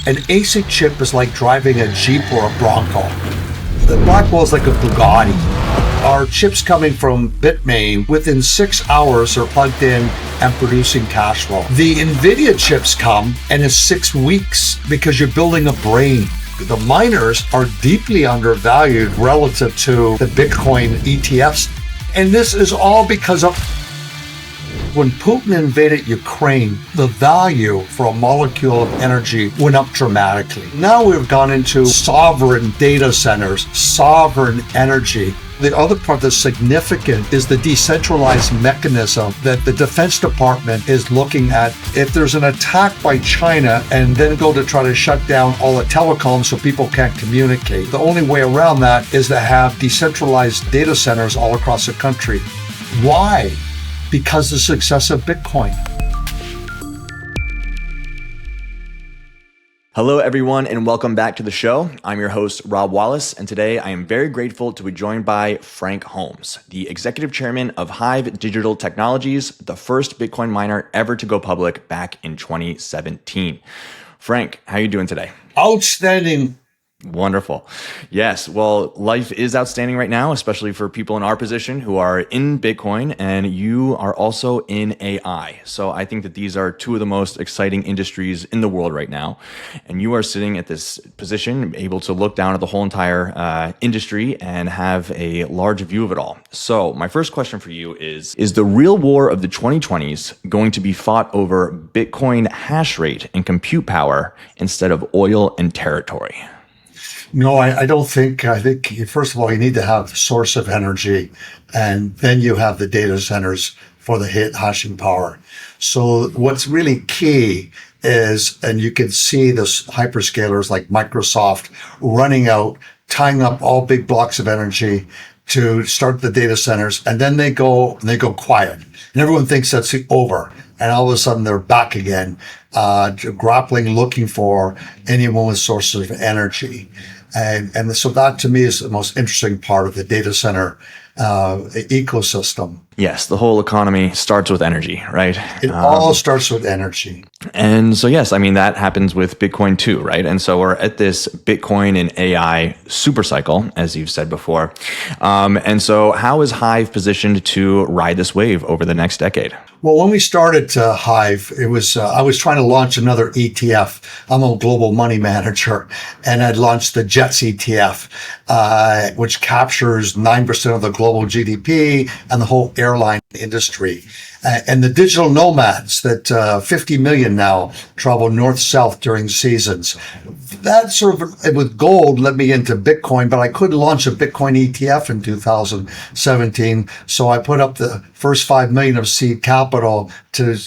An ASIC chip is like driving a Jeep or a Bronco. The Blackwell is like a Bugatti. Our chips coming from Bitmain, within 6 hours are plugged in and producing cash flow. The NVIDIA chips come and it's 6 weeks because you're building a brain. The miners are deeply undervalued relative to the Bitcoin ETFs. And this is all because of when Putin invaded Ukraine, the value for a molecule of energy went up dramatically. Now we've gone into sovereign data centers, sovereign energy. The other part that's significant is the decentralized mechanism that the Defense Department is looking at. If there's an attack by China and then go to try to shut down all the telecoms so people can't communicate, the only way around that is to have decentralized data centers all across the country. Why? Because of the success of Bitcoin. Hello, everyone, and welcome back to the show. I'm your host, Rob Wallace, and today I am very grateful to be joined by Frank Holmes, the executive chairman of Hive Digital Technologies, the first Bitcoin miner ever to go public back in 2017. Frank, how are you doing today? Outstanding. Wonderful. Yes. Well, life is outstanding right now, especially for people in our position who are in Bitcoin, and you are also in AI. So I think that these are two of the most exciting industries in the world right now. And you are sitting at this position, able to look down at the whole entire industry and have a large view of it all. So my first question for you is the real war of the 2020s going to be fought over Bitcoin hash rate and compute power instead of oil and territory? No, I don't think. I think, first of all, you need to have the source of energy, and then you have the data centers for the hashing power. So what's really key is, and you can see the hyperscalers like Microsoft running out, tying up all big blocks of energy to start the data centers, and then they go quiet. And everyone thinks that's over. And all of a sudden they're back again, grappling, looking for anyone with sources of energy. And so that to me is the most interesting part of the data center ecosystem. Yes, the whole economy starts with energy, right? It all starts with energy. And so, yes, I mean, that happens with Bitcoin too, right? And so we're at this Bitcoin and AI super cycle, as you've said before. And so how is Hive positioned to ride this wave over the next decade? Well, when we started Hive, it was I was trying to launch another ETF. I'm a global money manager, and I'd launched the JETS ETF, which captures 9% of the global GDP and the whole airline industry. And the digital nomads that 50 million now travel north-south during seasons. That sort of, with gold, led me into Bitcoin, but I couldn't launch a Bitcoin ETF in 2017. So I put up the first 5 million of seed capital to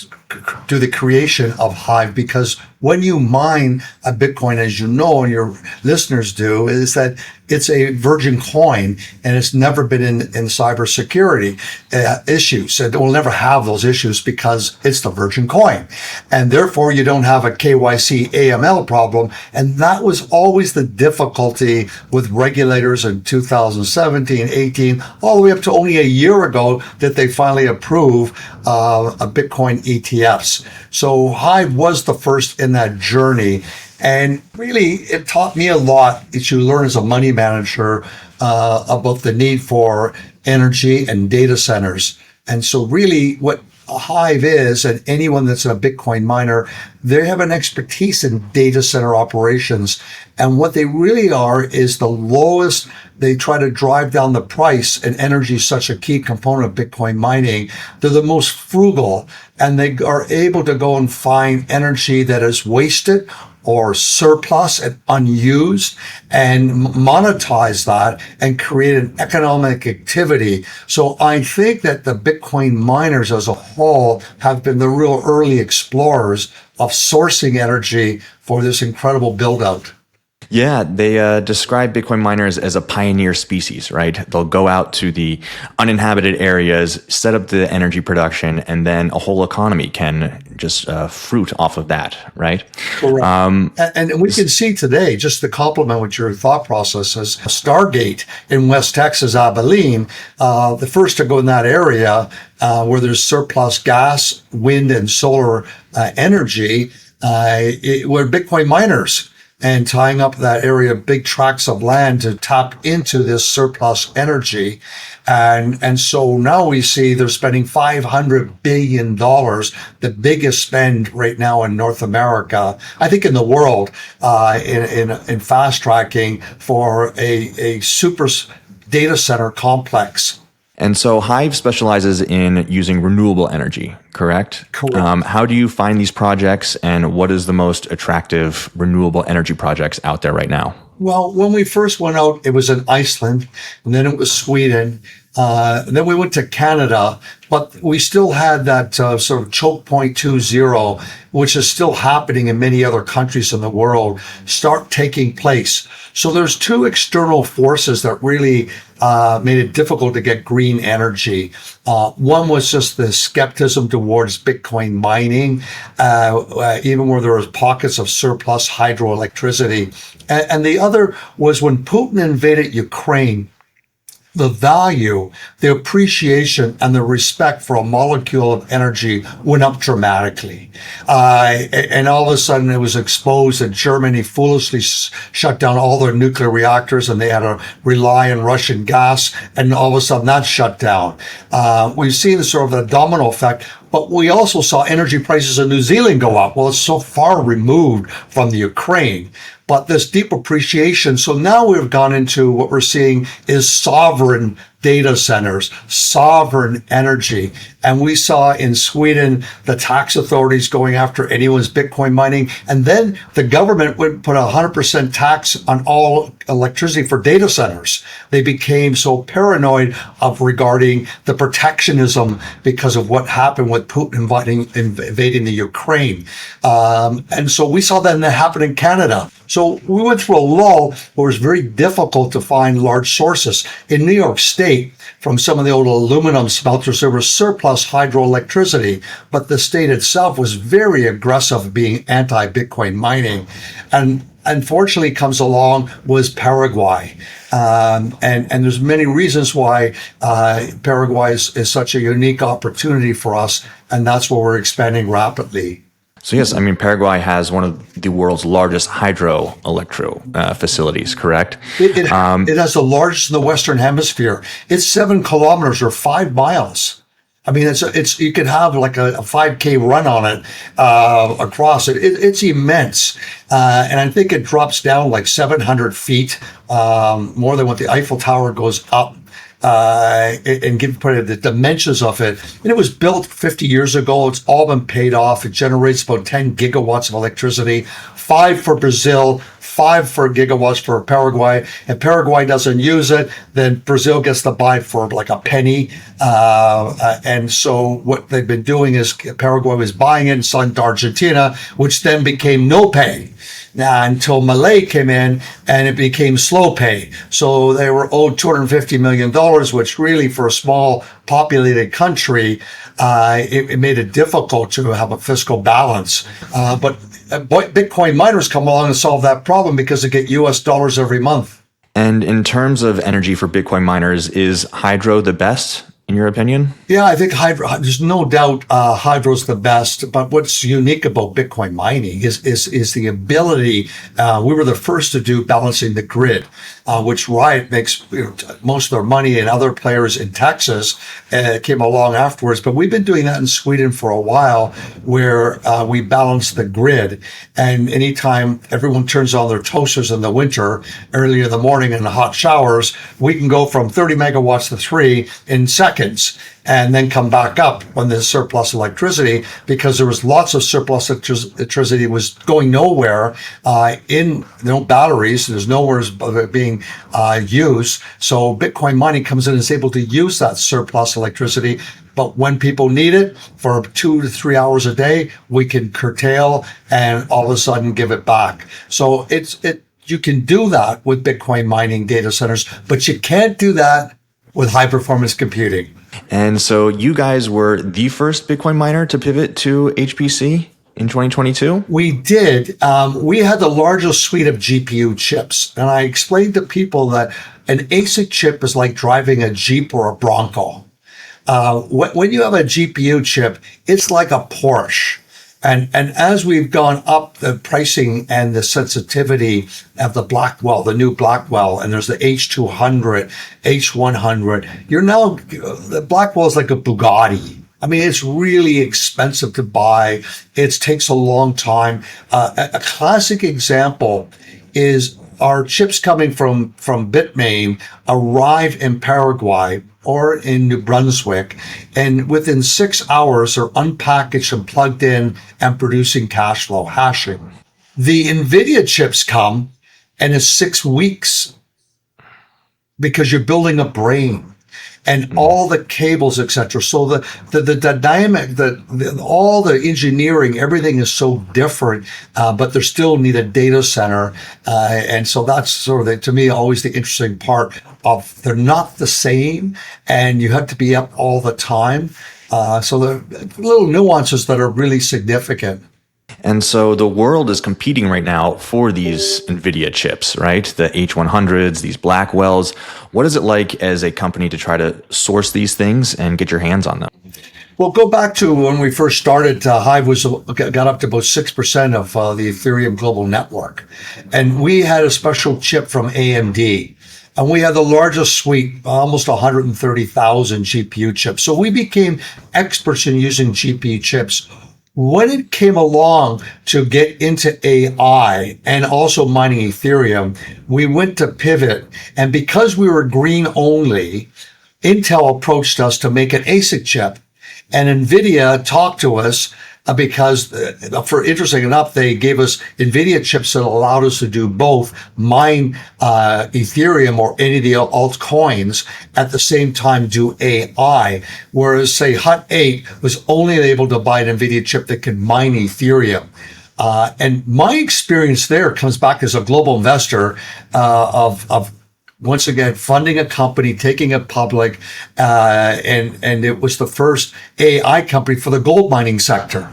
do the creation of Hive, because when you mine a Bitcoin, as you know, and your listeners do, is that it's a virgin coin and it's never been in cybersecurity issues. It will never have those issues because it's the virgin coin. And therefore you don't have a KYC AML problem. And that was always the difficulty with regulators in 2017, 18, all the way up to only a year ago that they finally approved a Bitcoin ETFs. So Hive was the first in that journey. And really, it taught me a lot that you learn as a money manager about the need for energy and data centers. And so really what Hive is, and anyone that's a Bitcoin miner, they have an expertise in data center operations. And what they really are is the lowest. They try to drive down the price, and energy is such a key component of Bitcoin mining. They're the most frugal, and they are able to go and find energy that is wasted or surplus and unused, and monetize that and create an economic activity. So I think that the Bitcoin miners as a whole have been the real early explorers of sourcing energy for this incredible build out. Yeah, they describe Bitcoin miners as a pioneer species, right? They'll go out to the uninhabited areas, set up the energy production, and then a whole economy can just fruit off of that, right? Correct. And we can see today, just to complement what your thought process is, Stargate in West Texas, Abilene, the first to go in that area where there's surplus gas, wind, and solar energy. were Bitcoin miners and tying up that area, big tracts of land to tap into this surplus energy. And so now we see they're spending $500 billion, the biggest spend right now in North America, I think in the world, in fast tracking for a super data center complex. And so Hive specializes in using renewable energy, correct? Correct. How do you find these projects, and what is the most attractive renewable energy projects out there right now? Well, when we first went out, it was in Iceland, and then it was Sweden. And then we went to Canada, but we still had that sort of choke point 2.0, which is still happening in many other countries in the world, start taking place. So there's two external forces that really made it difficult to get green energy. One was just the skepticism towards Bitcoin mining, even where there was pockets of surplus hydroelectricity. And the other was when Putin invaded Ukraine, the value, the appreciation, and the respect for a molecule of energy went up dramatically. And all of a sudden it was exposed that Germany foolishly shut down all their nuclear reactors and they had to rely on Russian gas, and all of a sudden that shut down. We've seen sort of the domino effect, but we also saw energy prices in New Zealand go up. Well, it's so far removed from the Ukraine. But this deep appreciation. So now we've gone into what we're seeing is sovereign data centers, sovereign energy. And we saw in Sweden, the tax authorities going after anyone's Bitcoin mining. And then the government would put 100% tax on all electricity for data centers. They became so paranoid regarding the protectionism because of what happened with Putin invading the Ukraine. And so we saw that happen in Canada. So we went through a lull where it was very difficult to find large sources. In New York State, from some of the old aluminum smelters, there was surplus hydroelectricity, but the state itself was very aggressive being anti-Bitcoin mining. And unfortunately comes along was Paraguay. And there's many reasons why Paraguay is such a unique opportunity for us, and that's where we're expanding rapidly. So yes, I mean, Paraguay has one of the world's largest hydroelectro facilities, correct? It has the largest in the Western Hemisphere. It's 7 kilometers or 5 miles. I mean, it's you could have like a 5K run on it across it. It's immense, and I think it drops down like 700 feet, more than what the Eiffel Tower goes up. And put the dimensions of it. And it was built 50 years ago. It's all been paid off. It generates about 10 gigawatts of electricity, 5 for Brazil, 5 gigawatts for Paraguay. If Paraguay doesn't use it, then Brazil gets to buy it for like a penny. And so what they've been doing is Paraguay was buying it and selling to Argentina, which then became no pay. Until Malay came in and it became slow pay. So they were owed $250 million, which really for a small populated country, it made it difficult to have a fiscal balance. But Bitcoin miners come along and solve that problem because they get US dollars every month. And in terms of energy for Bitcoin miners, is hydro the best, in your opinion? Yeah, I think hydro, there's no doubt hydro's the best, but what's unique about Bitcoin mining is the ability, we were the first to do balancing the grid, which Riot makes most of their money, and other players in Texas came along afterwards. But we've been doing that in Sweden for a while, where we balance the grid. And anytime everyone turns on their toasters in the winter, early in the morning in the hot showers, we can go from 30 megawatts to 3 in seconds. And then come back up when there's surplus electricity, because there was lots of surplus electricity was going nowhere in no batteries. There's nowhere being used. So Bitcoin mining comes in and is able to use that surplus electricity. But when people need it for 2 to 3 hours a day, we can curtail and all of a sudden give it back. So you can do that with Bitcoin mining data centers, but you can't do that with high performance computing. And so you guys were the first Bitcoin miner to pivot to HPC in 2022? We did. We had the largest suite of GPU chips. And I explained to people that an ASIC chip is like driving a Jeep or a Bronco. When you have a GPU chip, it's like a Porsche. And as we've gone up the pricing and the sensitivity of the Blackwell, the new Blackwell, and there's the H200, H100, the Blackwell is like a Bugatti. I mean, it's really expensive to buy. It takes a long time. A classic example is our chips coming from Bitmain arrive in Paraguay or in New Brunswick, and within 6 hours are unpackaged and plugged in and producing cash flow, hashing. The NVIDIA chips come, and it's 6 weeks because you're building a brain and all the cables, etc. So the dynamic, all the engineering, everything is so different, but they still need a data center, and so that's sort of to me always the interesting part of they're not the same, and you have to be up all the time. So the little nuances that are really significant. And so the world is competing right now for these NVIDIA chips, right? The H100s, these Blackwells. What is it like as a company to try to source these things and get your hands on them? Well, go back to when we first started. Hive got up to about 6% of the Ethereum global network. And we had a special chip from AMD. And we had the largest suite, almost 130,000 GPU chips. So we became experts in using GPU chips. When it came along to get into AI and also mining Ethereum, we went to pivot. And because we were green only, Intel approached us to make an ASIC chip. And NVIDIA talked to us because, for interesting enough, they gave us NVIDIA chips that allowed us to do both mine Ethereum or any of the altcoins at the same time do AI. Whereas, say, Hut 8 was only able to buy an NVIDIA chip that could mine Ethereum. And my experience there comes back as a global investor of once again, funding a company, taking it public, and it was the first AI company for the gold mining sector.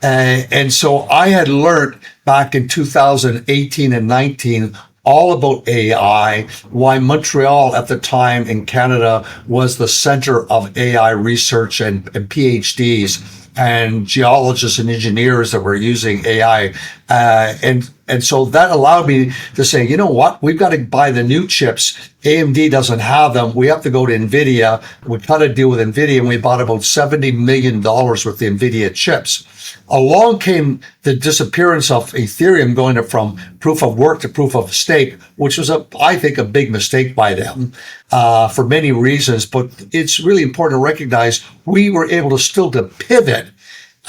And so I had learned back in 2018 and 19 all about AI, why Montreal at the time in Canada was the center of AI research and PhDs and geologists and engineers that were using AI. And so that allowed me to say, you know what, we've got to buy the new chips. AMD doesn't have them. We have to go to NVIDIA. We cut a deal with NVIDIA, and we bought about $70 million worth of NVIDIA chips. Along came the disappearance of Ethereum going from proof of work to proof of stake, which was, I think, a big mistake by them for many reasons. But it's really important to recognize we were able to still to pivot,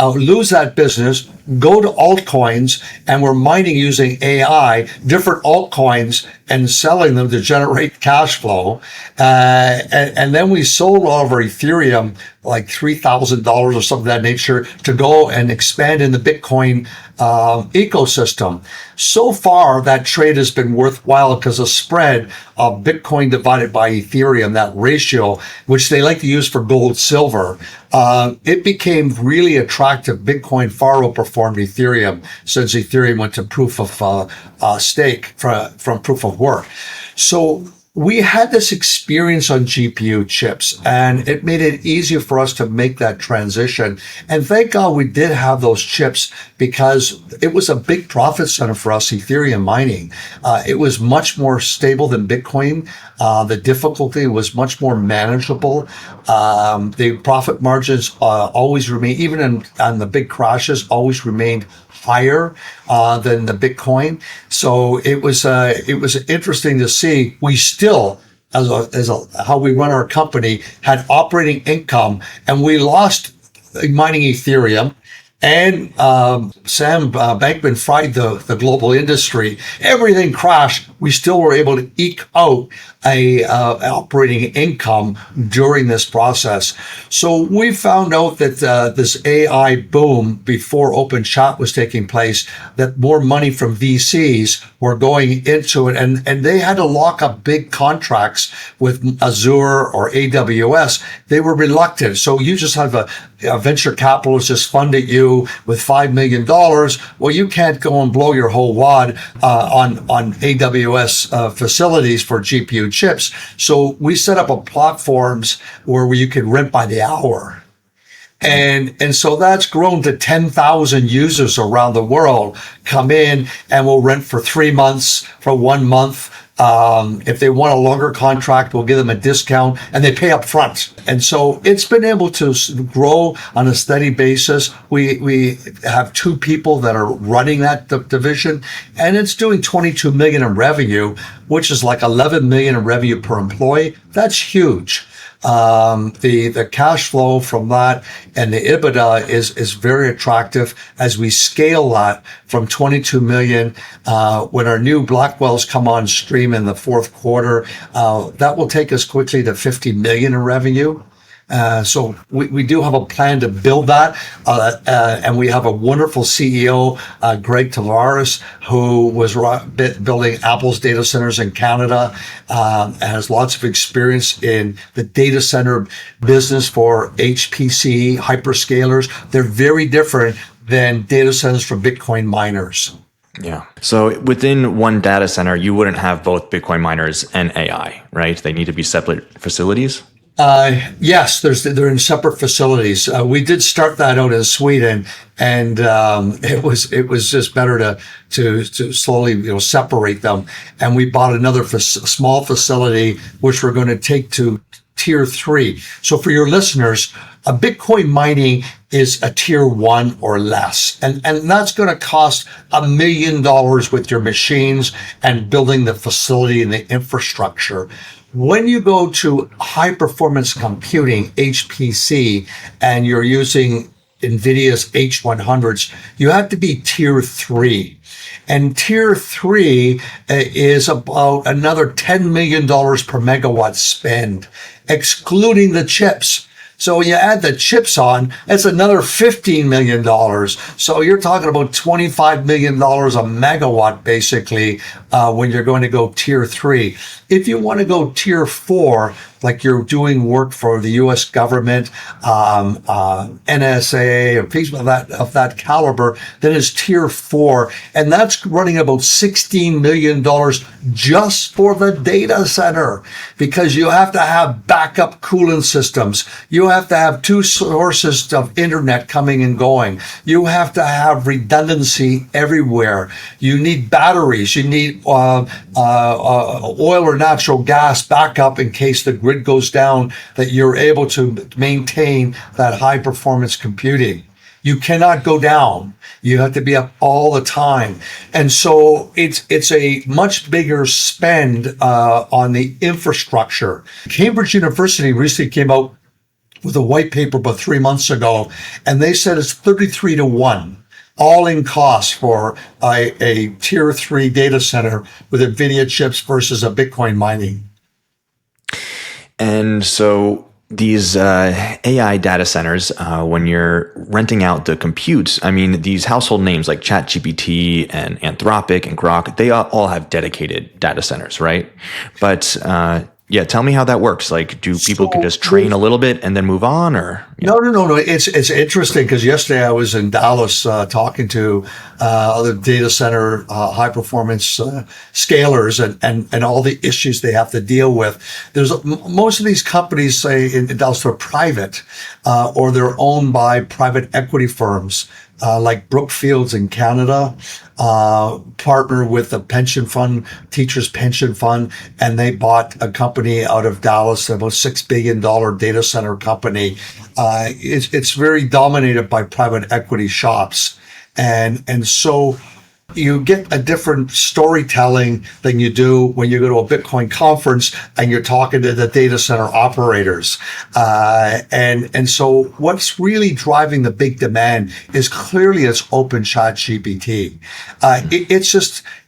lose that business, go to altcoins, and we're mining using AI, different altcoins, and selling them to generate cash flow. And then we sold all of our Ethereum, like $3,000 or something of that nature, to go and expand in the Bitcoin ecosystem. So far, that trade has been worthwhile because the spread of Bitcoin divided by Ethereum, that ratio, which they like to use for gold, silver, it became really attractive. Bitcoin far outperformed Ethereum since Ethereum went to proof of stake from proof of work. So we had this experience on GPU chips, and it made it easier for us to make that transition. And thank God we did have those chips because it was a big profit center for us, Ethereum mining. It was much more stable than Bitcoin. The difficulty was much more manageable. The profit margins always remain, even on the big crashes, always remained higher than the Bitcoin. So it was interesting to see. We still, as how we run our company, had operating income, and we lost mining Ethereum. And Sam Bankman-Fried the global industry. Everything crashed. We still were able to eke out a operating income during this process. So we found out that this AI boom before open chat was taking place, that more money from VCs were going into it, and they had to lock up big contracts with Azure or AWS. They were reluctant. So you just have a venture capitalist just funded you with $5 million. Well, you can't go and blow your whole wad on AWS facilities for GPU chips. So we set up platforms where you could rent by the hour. And so that's grown to 10,000 users around the world come in and will rent for 3 months, for 1 month. If they want a longer contract, we'll give them a discount, and they pay up front. And so it's been able to grow on a steady basis. We have 2 people that are running that division, and it's doing 22 million in revenue, which is like 11 million in revenue per employee. That's huge. The cash flow from that and the EBITDA is very attractive as we scale that from 22 million. When our new Blackwells come on stream in the fourth quarter, that will take us quickly to 50 million in revenue. So we do have a plan to build that, and we have a wonderful CEO, Greg Tavares, who was building Apple's data centers in Canada, and has lots of experience in the data center business for HPC hyperscalers. They're very different than data centers for Bitcoin miners. Yeah. So within one data center, you wouldn't have both Bitcoin miners and AI, right? They need to be separate facilities. Yes, they're in separate facilities. We did start that out in Sweden, and it was just better to slowly separate them. And we bought another small facility, which we're going to take to tier 3. So for your listeners, a Bitcoin mining is a tier 1 or less, and that's going to cost $1 million with your machines and building the facility and the infrastructure. When you go to high performance computing, HPC, and you're using NVIDIA's H100s, you have to be tier 3. And tier 3 is about another $10 million per megawatt spend, excluding the chips. So when you add the chips on, it's another $15 million. So you're talking about $25 million a megawatt, basically, when you're going to go tier 3. If you want to go tier 4, like you're doing work for the U.S. government, NSA, or people of that caliber, then it's tier 4, and that's running about $16 million just for the data center, because you have to have backup cooling systems. You have to have 2 sources of internet coming and going. You have to have redundancy everywhere. You need batteries. You need oil or natural gas backup in case the grid goes down, that you're able to maintain that high performance computing. You cannot go down. You have to be up all the time. And so it's a much bigger spend on the infrastructure. Cambridge University recently came out with a white paper about 3 months ago, and they said it's 33 to 1. All in cost for a tier 3 data center with NVIDIA chips versus a Bitcoin mining. And so these AI data centers, when you're renting out the compute, I mean, these household names like ChatGPT and Anthropic and Grok, they all have dedicated data centers, right? But yeah, tell me how that works. Like, do people can just train a little bit and then move on, or? No. It's interesting because yesterday I was in Dallas talking to other data center high performance scalers and all the issues they have to deal with. There's most of these companies, say in Dallas, they're private or they're owned by private equity firms. Like Brookfields in Canada, partner with a pension fund, teachers pension fund, and they bought a company out of Dallas, about $6 billion data center company. It's very dominated by private equity shops. And so you get a different storytelling than you do when you go to a Bitcoin conference and you're talking to the data center operators. And so what's really driving the big demand is clearly it's open ChatGPT.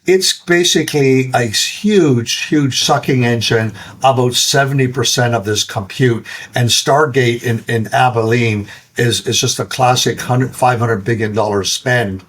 It's basically a huge sucking engine, about 70% of this compute. And Stargate in Abilene is just a classic $500 billion spend.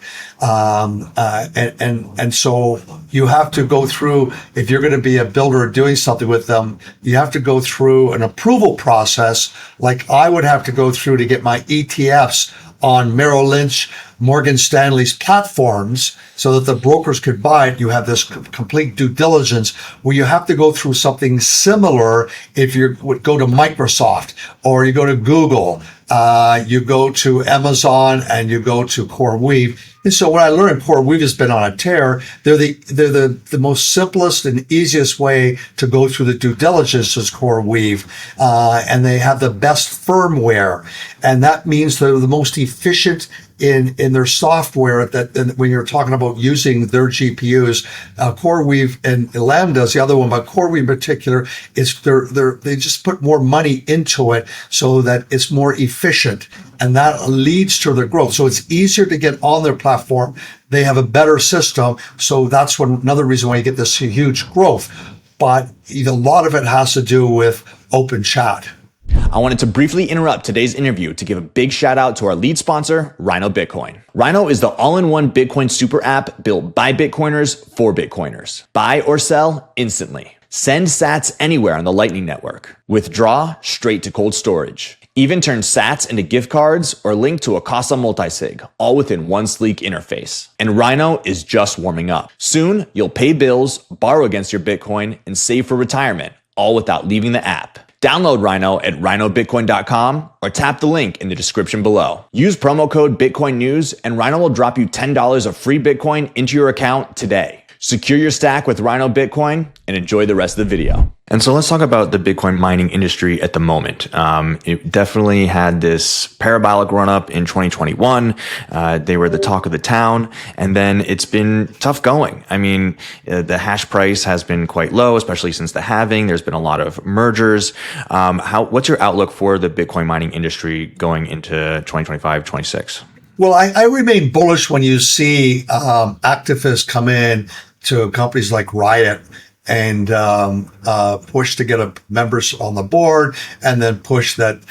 And so you have to go through, if you're going to be a builder doing something with them, you have to go through an approval process like I would have to go through to get my ETFs on Merrill Lynch, Morgan Stanley's platforms so that the brokers could buy it. You have this complete due diligence where you have to go through something similar if you would go to Microsoft or you go to Google. You go to Amazon and you go to CoreWeave. And so what I learned, CoreWeave has been on a tear. They're the most simplest and easiest way to go through the due diligence is CoreWeave. And they have the best firmware. And that means they're the most efficient in their software that when you're talking about using their GPUs, CoreWeave and Lambda is the other one, but CoreWeave in particular is they just put more money into it so that it's more efficient, and that leads to their growth. So it's easier to get on their platform. They have a better system, so that's another reason why you get this huge growth. But a lot of it has to do with open chat. I wanted to briefly interrupt today's interview to give a big shout out to our lead sponsor, Rhino Bitcoin. Rhino is the all-in-one Bitcoin super app built by Bitcoiners for Bitcoiners. Buy or sell instantly. Send sats anywhere on the Lightning Network. Withdraw straight to cold storage. Even turn sats into gift cards or link to a Casa multisig, all within one sleek interface. And Rhino is just warming up. Soon, you'll pay bills, borrow against your Bitcoin, and save for retirement, all without leaving the app. Download Rhino at rhinobitcoin.com or tap the link in the description below. Use promo code Bitcoin News and Rhino will drop you $10 of free Bitcoin into your account today. Secure your stack with Rhino Bitcoin and enjoy the rest of the video. And so let's talk about the Bitcoin mining industry at the moment. It definitely had this parabolic run up in 2021. They were the talk of the town, and then it's been tough going. I mean, the hash price has been quite low, especially since the halving. There's been a lot of mergers. What's your outlook for the Bitcoin mining industry going into 2025, 26? Well, I remain bullish when you see activists come in to companies like Riot and push to get members on the board, and then push that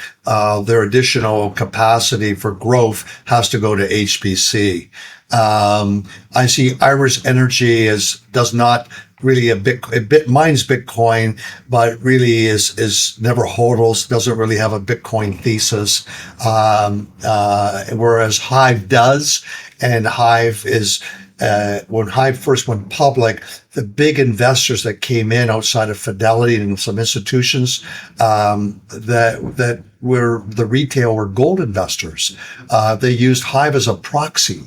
their additional capacity for growth has to go to HPC. I see Irish Energy does not really mines Bitcoin, but really is never hodls, doesn't really have a Bitcoin thesis. Whereas Hive does, and Hive is, when Hive first went public, the big investors that came in outside of Fidelity and some institutions, that were the retail were gold investors. They used Hive as a proxy.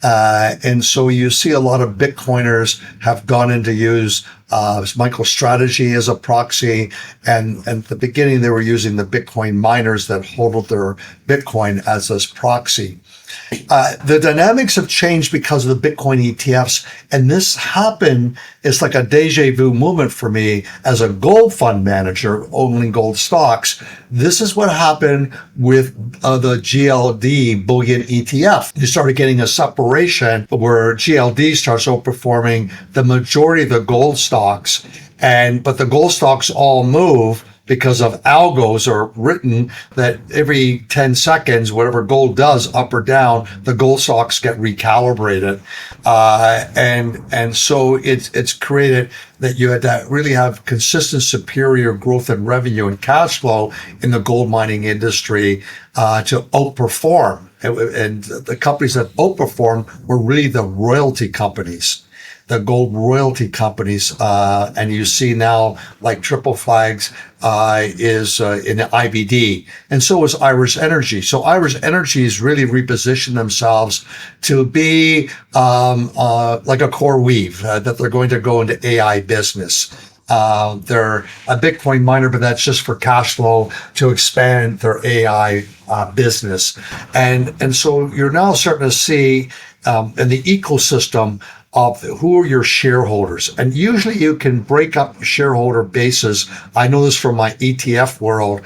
And so you see a lot of Bitcoiners have gone in to use MicroStrategy as a proxy. And at the beginning, they were using the Bitcoin miners that hodled their Bitcoin as this proxy. The dynamics have changed because of the Bitcoin ETFs. And this happened, it's like a deja vu moment for me as a gold fund manager owning gold stocks. This is what happened with the GLD bullion ETF. You started getting a separation where GLD starts outperforming the majority of the gold stocks. But the gold stocks all move because of algos are written that every 10 seconds, whatever gold does up or down, the gold stocks get recalibrated. And so it's created that you had to really have consistent superior growth in revenue and cash flow in the gold mining industry, to outperform. And the companies that outperformed were really the royalty companies. The gold royalty companies, and you see now like Triple Flags is in the IBD, and so is Irish Energy. So Irish Energy has really repositioned themselves to be like a CoreWeave, that they're going to go into AI business. They're a Bitcoin miner, but that's just for cash flow to expand their AI business. And so you're now starting to see in the ecosystem of who are your shareholders. And usually you can break up shareholder bases. I know this from my ETF world.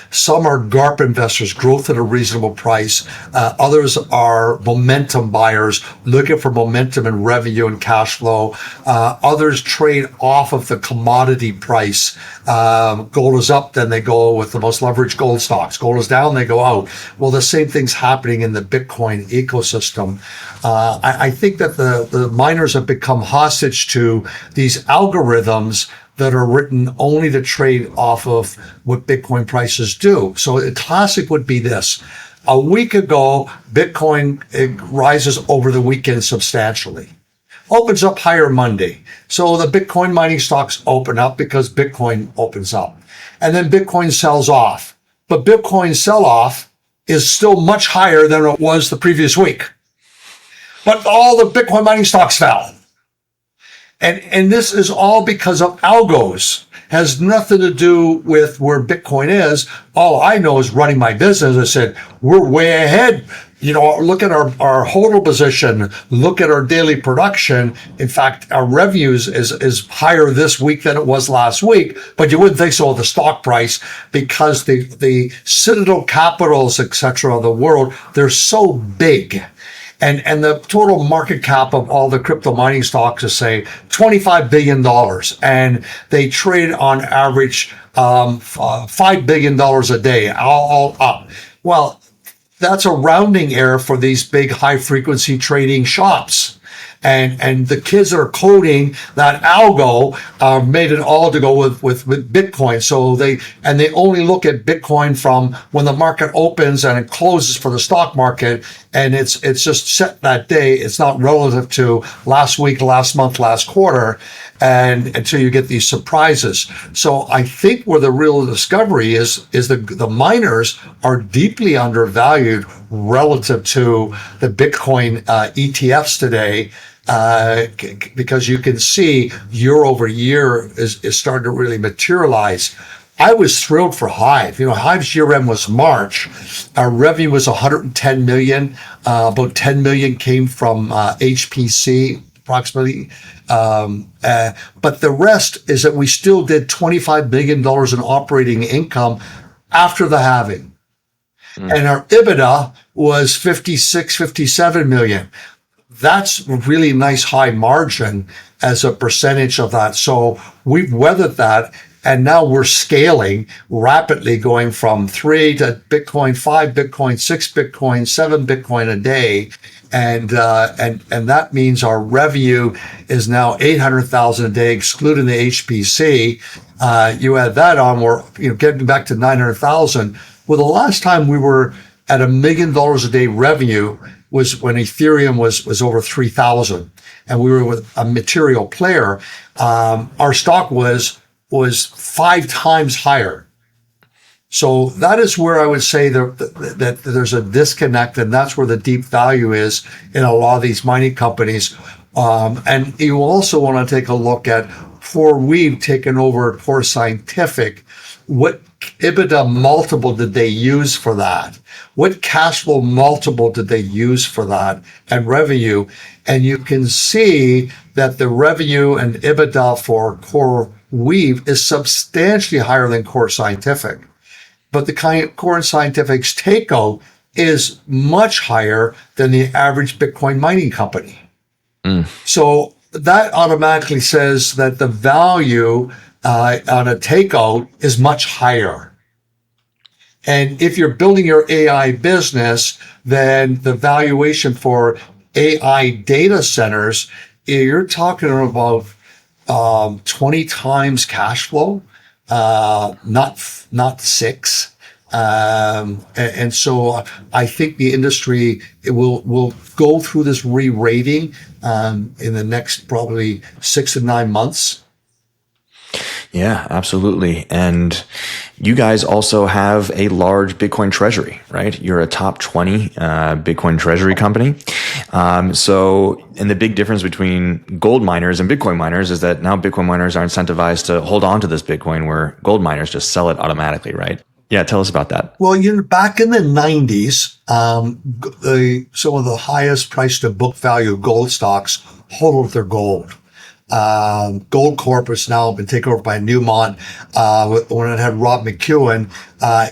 Some are GARP investors, growth at a reasonable price. Others are momentum buyers, looking for momentum in revenue and cash flow. Others trade off of the commodity price. Gold is up, then they go with the most leveraged gold stocks. Gold is down, they go out. Well, the same thing's happening in the Bitcoin ecosystem. I think that the miners have become hostage to these algorithms that are written only to trade off of what Bitcoin prices do. So a classic would be this. A week ago, Bitcoin rises over the weekend substantially. Opens up higher Monday. So the Bitcoin mining stocks open up because Bitcoin opens up. And then Bitcoin sells off. But Bitcoin sell-off is still much higher than it was the previous week. But all the Bitcoin mining stocks fell. And this is all because of algos. Has nothing to do with where Bitcoin is. All I know is running my business. I said, we're way ahead. Look at our hodl position. Look at our daily production. In fact, our revenues is higher this week than it was last week. But you wouldn't think so with the stock price, because the Citadel Capitals, etc. of the world, they're so big. And the total market cap of all the crypto mining stocks is, say, $25 billion. And they trade on average $5 billion a day, all up. Well, that's a rounding error for these big high frequency trading shops. And the kids that are coding that algo made it all to go with Bitcoin. So they only look at Bitcoin from when the market opens and it closes for the stock market, and it's just set that day. It's not relative to last week, last month, last quarter, and until you get these surprises. So I think where the real discovery is the miners are deeply undervalued relative to the Bitcoin ETFs today. Because you can see year over year is starting to really materialize. I was thrilled for Hive. Hive's year end was March. Our revenue was 110 million. About 10 million came from HPC, approximately. But the rest is that we still did $25 billion in operating income after the halving. And our EBITDA was 56, 57 million. That's a really nice high margin as a percentage of that. So we've weathered that, and now we're scaling rapidly, going from 3 to Bitcoin, 5 Bitcoin, 6 Bitcoin, 7 Bitcoin a day. And that means our revenue is now 800,000 a day, excluding the HPC. You add that on, we're getting back to 900,000. Well, the last time we were at $1 million a day revenue was when Ethereum was over 3,000, and we were with a material player. Our stock was 5 times higher. So that is where I would say that there's a disconnect, and that's where the deep value is in a lot of these mining companies. And you also want to take a look at, before we've taken over Core Scientific, what EBITDA multiple did they use for that? What cash flow multiple did they use for that, and revenue? And you can see that the revenue and EBITDA for Core Weave is substantially higher than Core Scientific. But the Core Scientific's takeout is much higher than the average Bitcoin mining company. So that automatically says that the value on a takeout is much higher. And if you're building your AI business, then the valuation for AI data centers, you're talking about 20 times cash flow, not 6. And so I think the industry will go through this re-rating in the next probably 6 to 9 months. Yeah, absolutely. And you guys also have a large Bitcoin treasury, right? You're a top 20 Bitcoin treasury company. And the big difference between gold miners and Bitcoin miners is that now Bitcoin miners are incentivized to hold on to this Bitcoin, where gold miners just sell it automatically, right? Yeah, tell us about that. Well, back in the 90s, some of the highest price to book value gold stocks hodled their gold. Gold Corp has now been taken over by Newmont. When it had Rob McEwen,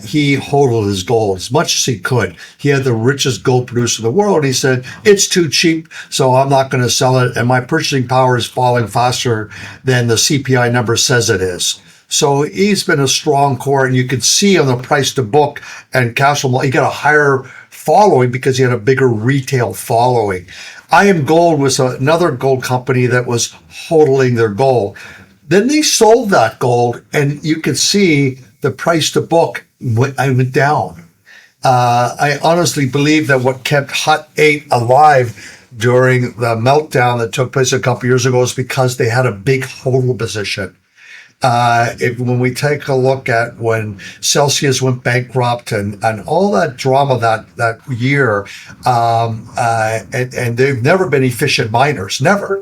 he hodled his gold as much as he could. He had the richest gold producer in the world. He said, it's too cheap, so I'm not going to sell it. And my purchasing power is falling faster than the CPI number says it is. So he's been a strong core, and you can see on the price to book and cash flow, he got a higher following because he had a bigger retail following. I Am Gold was another gold company that was hodling their gold. Then they sold that gold, and you could see the price to book went down. I honestly believe that what kept Hut 8 alive during the meltdown that took place a couple years ago is because they had a big hodl position. When we take a look at when Celsius went bankrupt and all that drama that year, and they've never been efficient miners, never.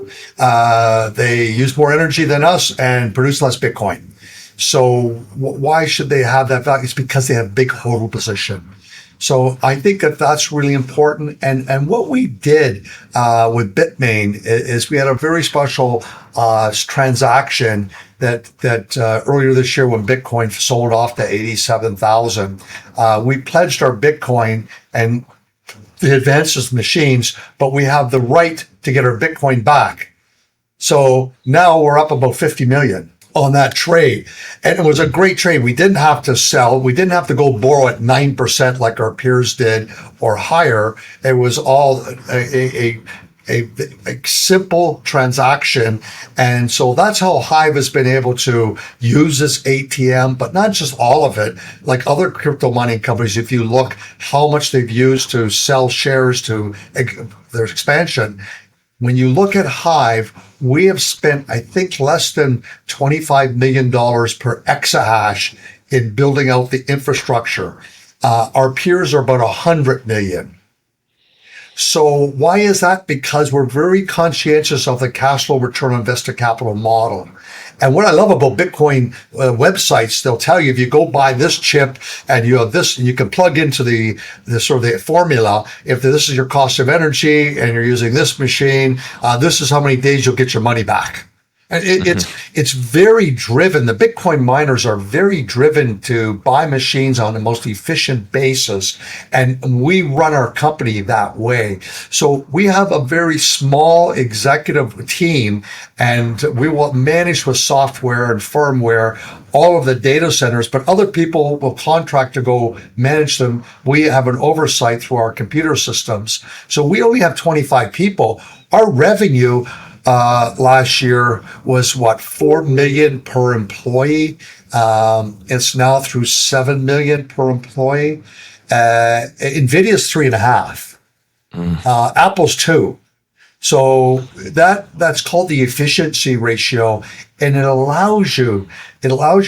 They use more energy than us and produce less Bitcoin. So why should they have that value? It's because they have big hodl position. So I think that that's really important. And what we did with Bitmain is we had a very special transaction that earlier this year when Bitcoin sold off to 87,000, we pledged our Bitcoin and the advances machines, but we have the right to get our Bitcoin back. So now we're up about 50 million on that trade. And it was a great trade. We didn't have to sell. We didn't have to go borrow at 9% like our peers did or higher. It was all a simple transaction. And so that's how Hive has been able to use this ATM, but not just all of it. Like other crypto mining companies, if you look how much they've used to sell shares to their expansion, when you look at Hive, we have spent, I think, less than $25 million per exahash in building out the infrastructure. Our peers are about 100 million. So why is that? Because we're very conscientious of the cash flow return on invested capital model. And what I love about Bitcoin websites, they'll tell you if you go buy this chip and you have this, you can plug into the sort of the formula. If this is your cost of energy and you're using this machine, this is how many days you'll get your money back. And it's very driven. The Bitcoin miners are very driven to buy machines on the most efficient basis. And we run our company that way. So we have a very small executive team and we will manage with software and firmware all of the data centers, but other people will contract to go manage them. We have an oversight through our computer systems. So we only have 25 people. Our revenue last year was what, 4 million per employee. It's now through 7 million per employee. Nvidia's 3.5. Apple's 2. So that's called the efficiency ratio, and it allows you,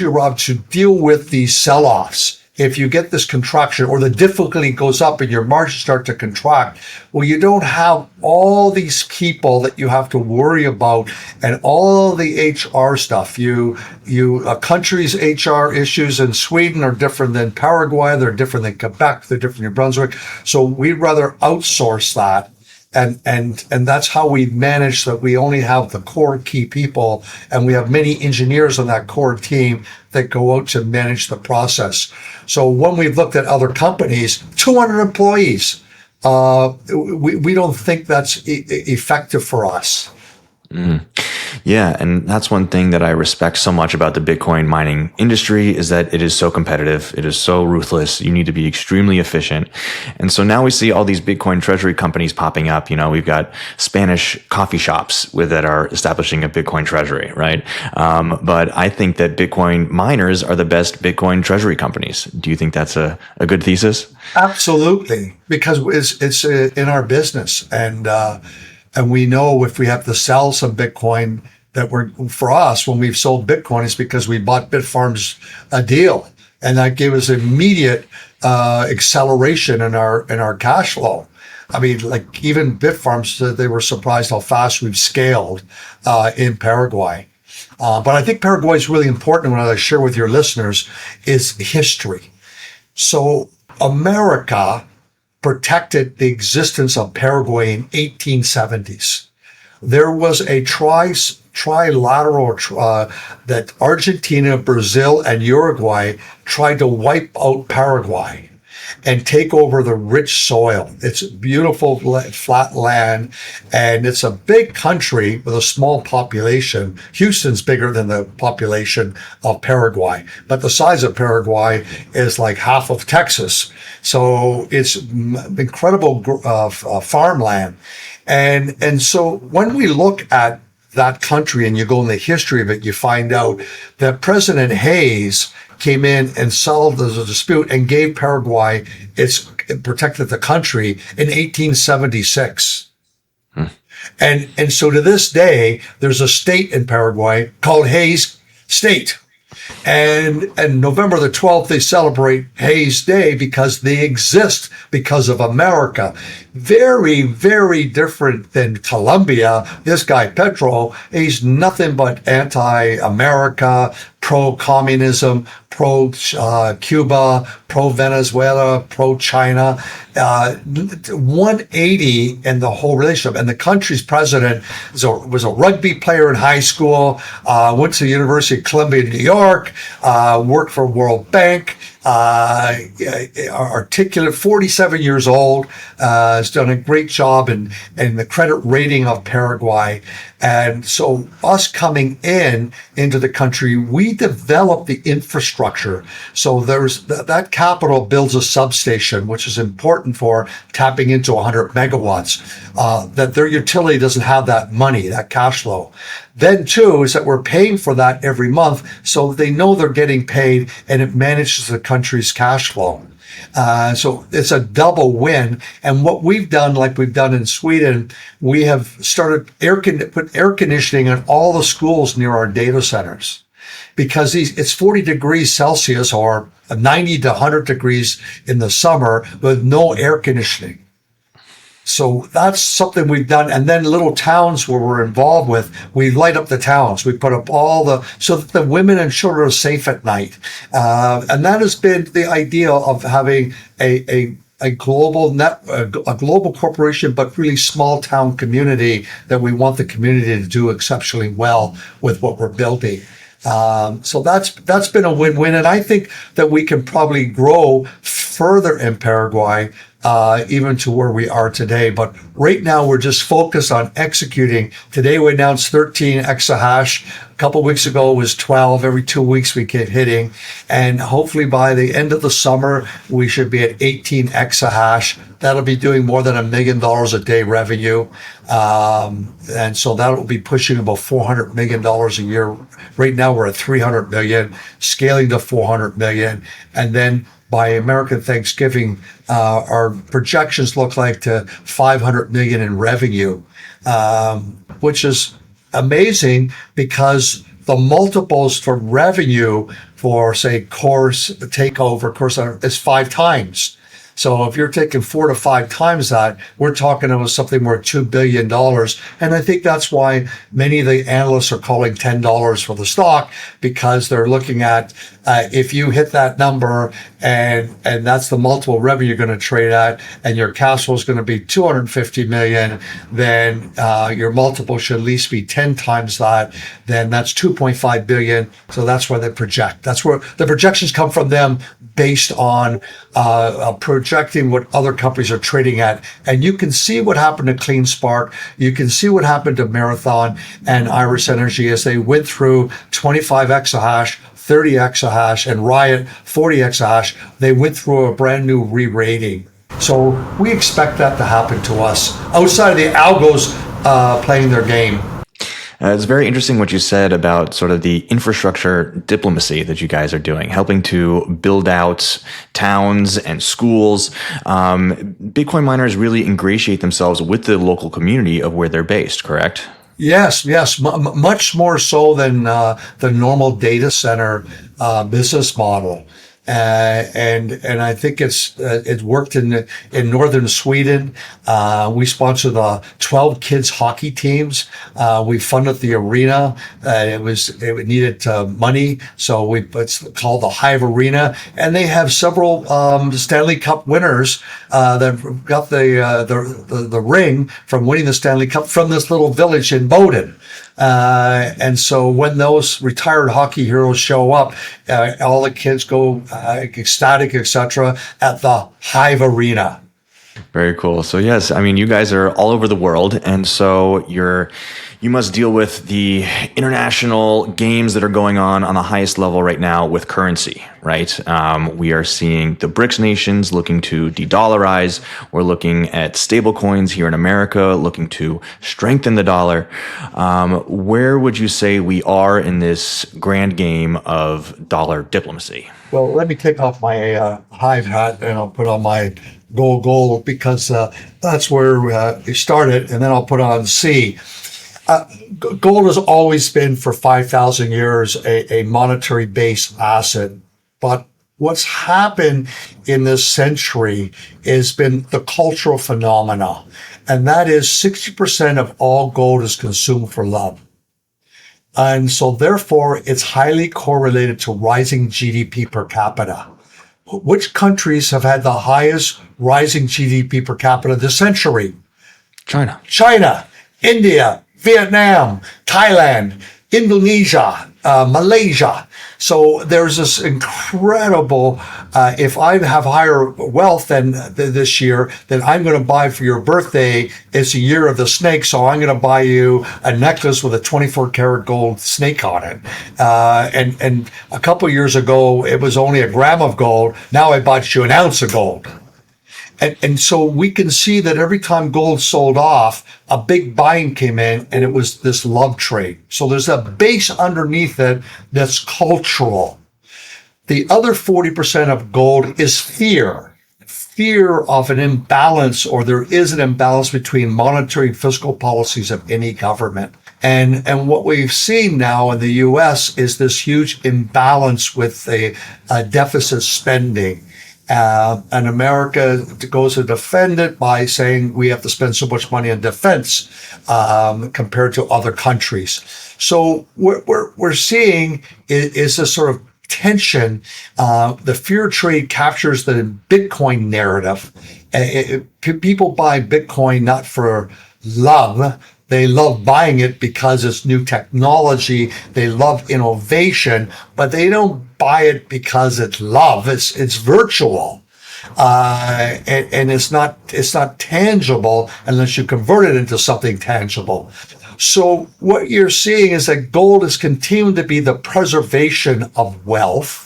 Rob, to deal with these sell-offs. If you get this contraction or the difficulty goes up and your margins start to contract, well, you don't have all these people that you have to worry about and all the HR stuff. A country's HR issues in Sweden are different than Paraguay. They're different than Quebec. They're different than New Brunswick. So we'd rather outsource that. And that's how we manage that. We only have the core key people, and we have many engineers on that core team that go out to manage the process. So when we've looked at other companies, 200 employees, we don't think that's effective for us. Yeah, and that's one thing that I respect so much about the Bitcoin mining industry is that it is so competitive. It is so ruthless. You need to be extremely efficient. And so now we see all these Bitcoin treasury companies popping up. We've got Spanish coffee shops that are establishing a Bitcoin treasury, right? But I think that Bitcoin miners are the best Bitcoin treasury companies. Do you think that's a good thesis? Absolutely, because it's in our business. And we know if we have to sell some Bitcoin, for us, when we've sold Bitcoin, it's because we bought Bitfarms a deal. And that gave us immediate acceleration in our cash flow. I mean, like even Bitfarms, they were surprised how fast we've scaled in Paraguay. But I think Paraguay is really important. What I share with your listeners is history. So America protected the existence of Paraguay in 1870s. There was a trilateral that Argentina, Brazil, and Uruguay tried to wipe out Paraguay and take over the rich soil. It's beautiful flat land, and it's a big country with a small population. Houston's bigger than the population of Paraguay, but the size of Paraguay is like half of Texas. So it's incredible farmland. And so when we look at that country and you go in the history of it, you find out that President Hayes came in and solved the dispute and gave Paraguay protected the country in 1876. And so to this day, there's a state in Paraguay called Hayes state. And November the 12th, they celebrate Hayes Day because they exist because of America. Very, very different than Colombia. This guy, Petro, he's nothing but anti-America, pro-communism, pro-Cuba, pro-Venezuela, pro-China. 180 in the whole relationship. And the country's president was a rugby player in high school, went to the University of Columbia, New York, worked for World Bank, articulate, 47 years old, has done a great job in the credit rating of Paraguay. And so us coming into the country, we developed the infrastructure. So there's that capital builds a substation, which is important for tapping into 100 megawatts, that their utility doesn't have that money, that cash flow. Then too, is that we're paying for that every month. So they know they're getting paid and it manages the country's cash flow. So it's a double win. And what we've done, like we've done in Sweden, we have started put air conditioning in all the schools near our data centers, because it's 40 degrees Celsius or 90 to 100 degrees in the summer with no air conditioning. So that's something we've done. And then little towns where we're involved with, we light up the towns. We put up so that the women and children are safe at night. And that has been the idea of having a global a global corporation, but really small town community that we want the community to do exceptionally well with what we're building. So that's been a win-win. And I think that we can probably grow further in Paraguay, even to where we are today. But right now, we're just focused on executing. Today, we announced 13 exahash. A couple of weeks ago, it was 12. Every 2 weeks, we keep hitting. And hopefully, by the end of the summer, we should be at 18 exahash. That'll be doing more than $1 million a day revenue. And so that will be pushing about $400 million a year. Right now, we're at 300 million, scaling to 400 million. And then by American Thanksgiving, our projections look like to 500 million in revenue, which is amazing because the multiples for revenue for, say, course takeover, course is 5 times. So if you're taking 4 to 5 times that, we're talking about something worth $2 billion. And I think that's why many of the analysts are calling $10 for the stock, because they're looking at if you hit that number and that's the multiple revenue you're going to trade at, and your cash flow is going to be 250 million, then your multiple should at least be 10 times that. Then that's 2.5 billion. So that's where they project. That's where the projections come from them, based on projecting what other companies are trading at. And you can see what happened to CleanSpark. You can see what happened to Marathon and Iris Energy as they went through 25 exahash, 30 exahash, and Riot 40 exahash. They went through a brand new re-rating. So we expect that to happen to us outside of the algos playing their game. It's very interesting what you said about sort of the infrastructure diplomacy that you guys are doing, helping to build out towns and schools. Bitcoin miners really ingratiate themselves with the local community of where they're based, correct? Yes, much more so than the normal data center business model. And I think it's worked in northern Sweden. We sponsor the 12 kids hockey teams. We funded the arena. It needed money, so it's called the Hive Arena, and they have several Stanley Cup winners that got the ring from winning the Stanley Cup from this little village in Boden. And so when those retired hockey heroes show up, all the kids go ecstatic, etc., at the Hive Arena. Very cool. So yes, I mean, you guys are all over the world, and so you must deal with the international games that are going on the highest level right now with currency, right? We are seeing the BRICS nations looking to de-dollarize. We're looking at stable coins here in America, looking to strengthen the dollar. Where would you say we are in this grand game of dollar diplomacy? Well, let me take off my Hive hat and I'll put on my gold, because that's where we started, and then I'll put on C. Gold has always been for 5,000 years a monetary based asset. But what's happened in this century has been the cultural phenomena. And that is 60% of all gold is consumed for love. And so therefore, it's highly correlated to rising GDP per capita. Which countries have had the highest rising GDP per capita this century? China, India, Vietnam, Thailand, Indonesia, Malaysia. So there's this incredible, if I have higher wealth than this year, then I'm going to buy for your birthday. It's a year of the snake. So I'm going to buy you a necklace with a 24 karat gold snake on it. And a couple of years ago, it was only a gram of gold. Now I bought you an ounce of gold. And so we can see that every time gold sold off, a big buying came in, and it was this love trade. So there's a base underneath it that's cultural. The other 40% of gold is fear of an imbalance, or there is an imbalance between monetary and fiscal policies of any government. And what we've seen now in the U.S. is this huge imbalance with a deficit spending. And America goes to defend it by saying we have to spend so much money on defense compared to other countries. So what we're seeing is this sort of tension. The fear trade captures the Bitcoin narrative. People buy Bitcoin not for love. They love buying it because it's new technology. They love innovation, but they don't buy it because it's love. It's virtual, and it's not tangible unless you convert it into something tangible. So what you're seeing is that gold is continuing to be the preservation of wealth.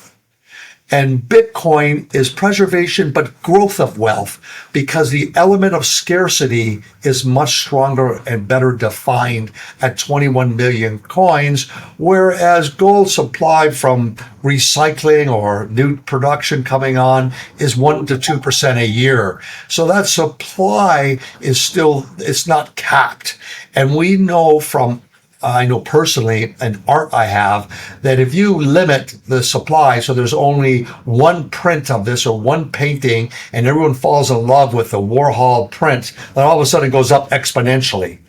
And Bitcoin is preservation, but growth of wealth, because the element of scarcity is much stronger and better defined at 21 million coins, whereas gold supply from recycling or new production coming on is 1 to 2% a year. So that supply is still, it's not capped. And we know from I know personally, and art I have, that if you limit the supply, so there's only one print of this or one painting, and everyone falls in love with the Warhol print, then all of a sudden it goes up exponentially.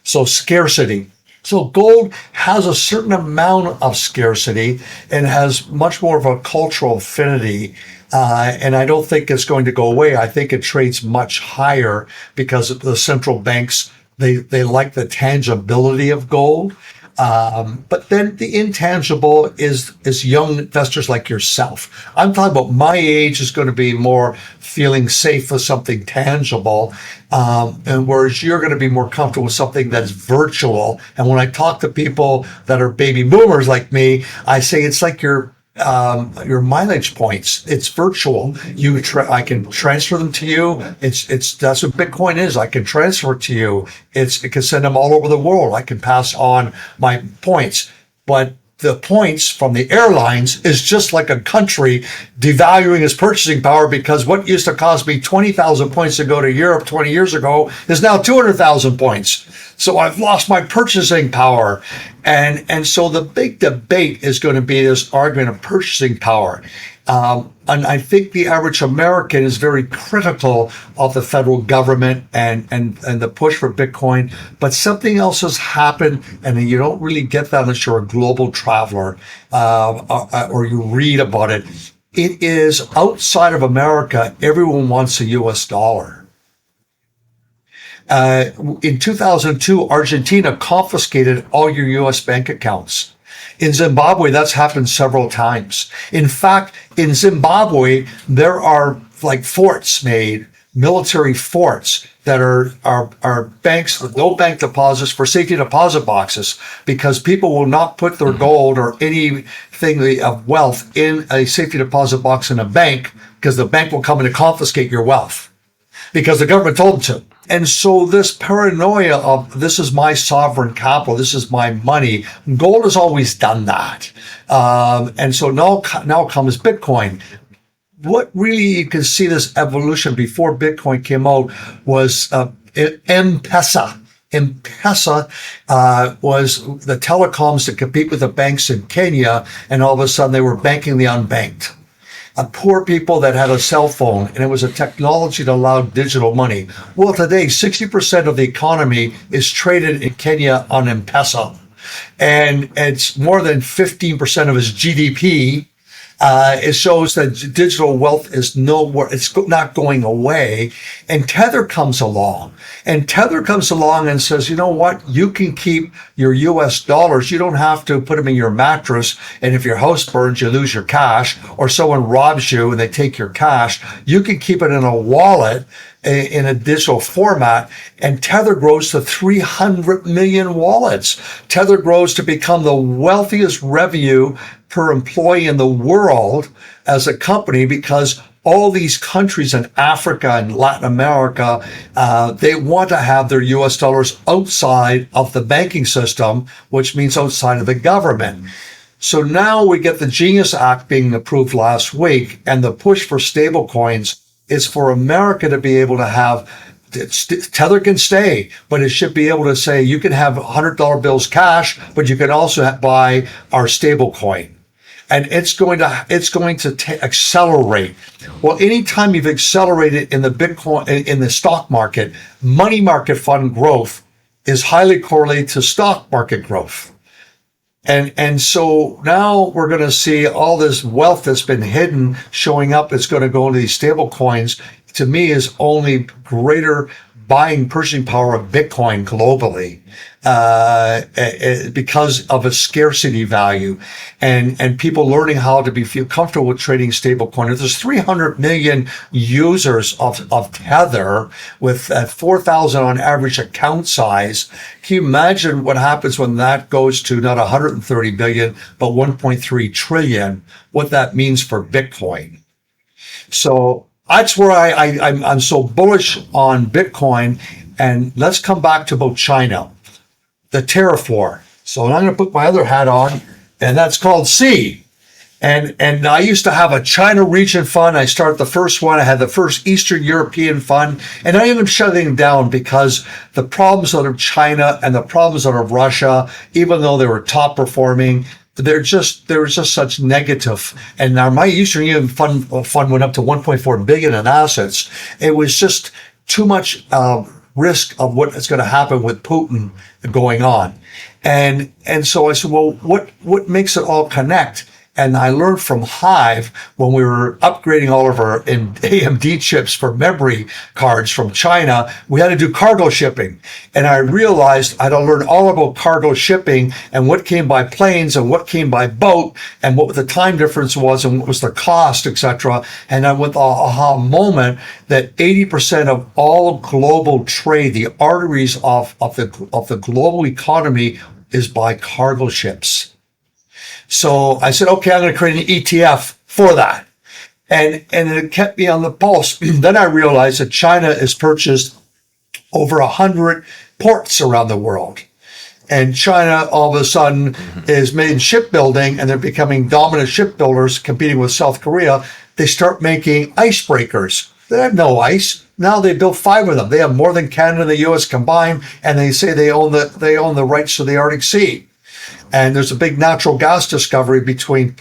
So scarcity. So gold has a certain amount of scarcity and has much more of a cultural affinity. And I don't think it's going to go away. I think it trades much higher because the central banks, they like the tangibility of gold. But then the intangible is young investors like yourself. I'm talking about my age is going to be more feeling safe with something tangible. And whereas you're going to be more comfortable with something that's virtual. And when I talk to people that are baby boomers like me, I say it's like your mileage points. It's virtual. I can transfer them to you. That's what Bitcoin is. I can transfer it to you. It can send them all over the world. I can pass on my points, but the points from the airlines is just like a country devaluing its purchasing power, because what used to cost me 20,000 points to go to Europe 20 years ago is now 200,000 points. So I've lost my purchasing power. And so the big debate is going to be this argument of purchasing power. And I think the average American is very critical of the federal government and the push for Bitcoin. But something else has happened, and you don't really get that unless you're a global traveler or you read about it. It is outside of America, everyone wants a US dollar. In 2002, Argentina confiscated all your U.S. bank accounts. In Zimbabwe, that's happened several times. In fact, in Zimbabwe, there are like forts made, military forts that are banks with no bank deposits for safety deposit boxes, because people will not put their gold or anything of wealth in a safety deposit box in a bank, because the bank will come in and confiscate your wealth because the government told them to. And so this paranoia of this is my sovereign capital, this is my money, gold has always done that. And so now comes Bitcoin. What really you can see this evolution before Bitcoin came out was M-Pesa. M-Pesa was the telecoms to compete with the banks in Kenya, and all of a sudden they were banking the unbanked. Poor people that had a cell phone, and it was a technology that allowed digital money. Well, today, 60% of the economy is traded in Kenya on M-Pesa, and it's more than 15% of its GDP. It shows that digital wealth is nowhere, it's not going away. And Tether comes along. And Tether comes along and says, you know what? You can keep your US dollars. You don't have to put them in your mattress. And if your house burns, you lose your cash, or someone robs you and they take your cash. You can keep it in a wallet in a digital format, and Tether grows to 300 million wallets. Tether grows to become the wealthiest revenue per employee in the world as a company, because all these countries in Africa and Latin America, they want to have their US dollars outside of the banking system, which means outside of the government. So now we get the Genius Act being approved last week, and the push for stable coins is for America to be able to have, Tether can stay, but it should be able to say you can have $100 bills cash, but you can also buy our stable coin. And it's going to accelerate. Well, anytime you've accelerated in the Bitcoin, in the stock market, money market fund growth is highly correlated to stock market growth. And so now we're going to see all this wealth that's been hidden showing up. It's going to go into these stable coins. To me, is only greater purchasing power of Bitcoin globally, because of its scarcity value, and people learning how to feel comfortable with trading stablecoin. If there's 300 million users of Tether with 4,000 on average account size, can you imagine what happens when that goes to not 130 billion, but 1.3 trillion, what that means for Bitcoin? So that's where I'm so bullish on Bitcoin. And let's come back to about China, the tariff war. So I'm going to put my other hat on, and that's called C. And I used to have a China region fund. I started the first one. I had the first Eastern European fund, and I ended up shutting down because the problems out of China and the problems out of Russia, even though they were top performing, there was just such negative. And now my Eastern Union fund went up to 1.4 billion in assets. It was just too much risk of what is going to happen with Putin going on. And so I said, well, what makes it all connect? And I learned from Hive when we were upgrading all of our AMD chips for memory cards from China, we had to do cargo shipping. And I realized I had to learn all about cargo shipping and what came by planes and what came by boat and what the time difference was and what was the cost, etc. And I went the aha moment that 80% of all global trade, the arteries of the global economy, is by cargo ships. So I said, okay, I'm going to create an ETF for that. And it kept me on the pulse. Then I realized that China has purchased over 100 ports around the world. And China all of a sudden is made in shipbuilding, and they're becoming dominant shipbuilders competing with South Korea. They start making icebreakers. They have no ice. Now they built 5 of them. They have more than Canada and the US combined, and they say they own the rights to the Arctic Sea. And there's a big natural gas discovery between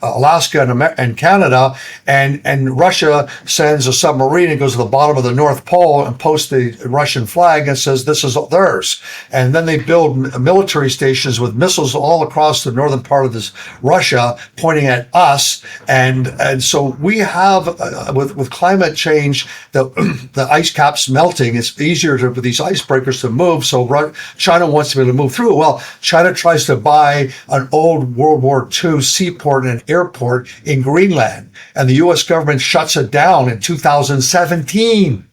Alaska and Canada, and Russia sends a submarine and goes to the bottom of the North Pole and posts the Russian flag and says this is theirs. And then they build military stations with missiles all across the northern part of Russia pointing at us. And so we have with climate change, the ice caps melting. It's easier for these icebreakers to move. So China wants to be able to move through. Well, China tries to buy an old World War II seaport and airport in Greenland, and the U.S. government shuts it down in 2017.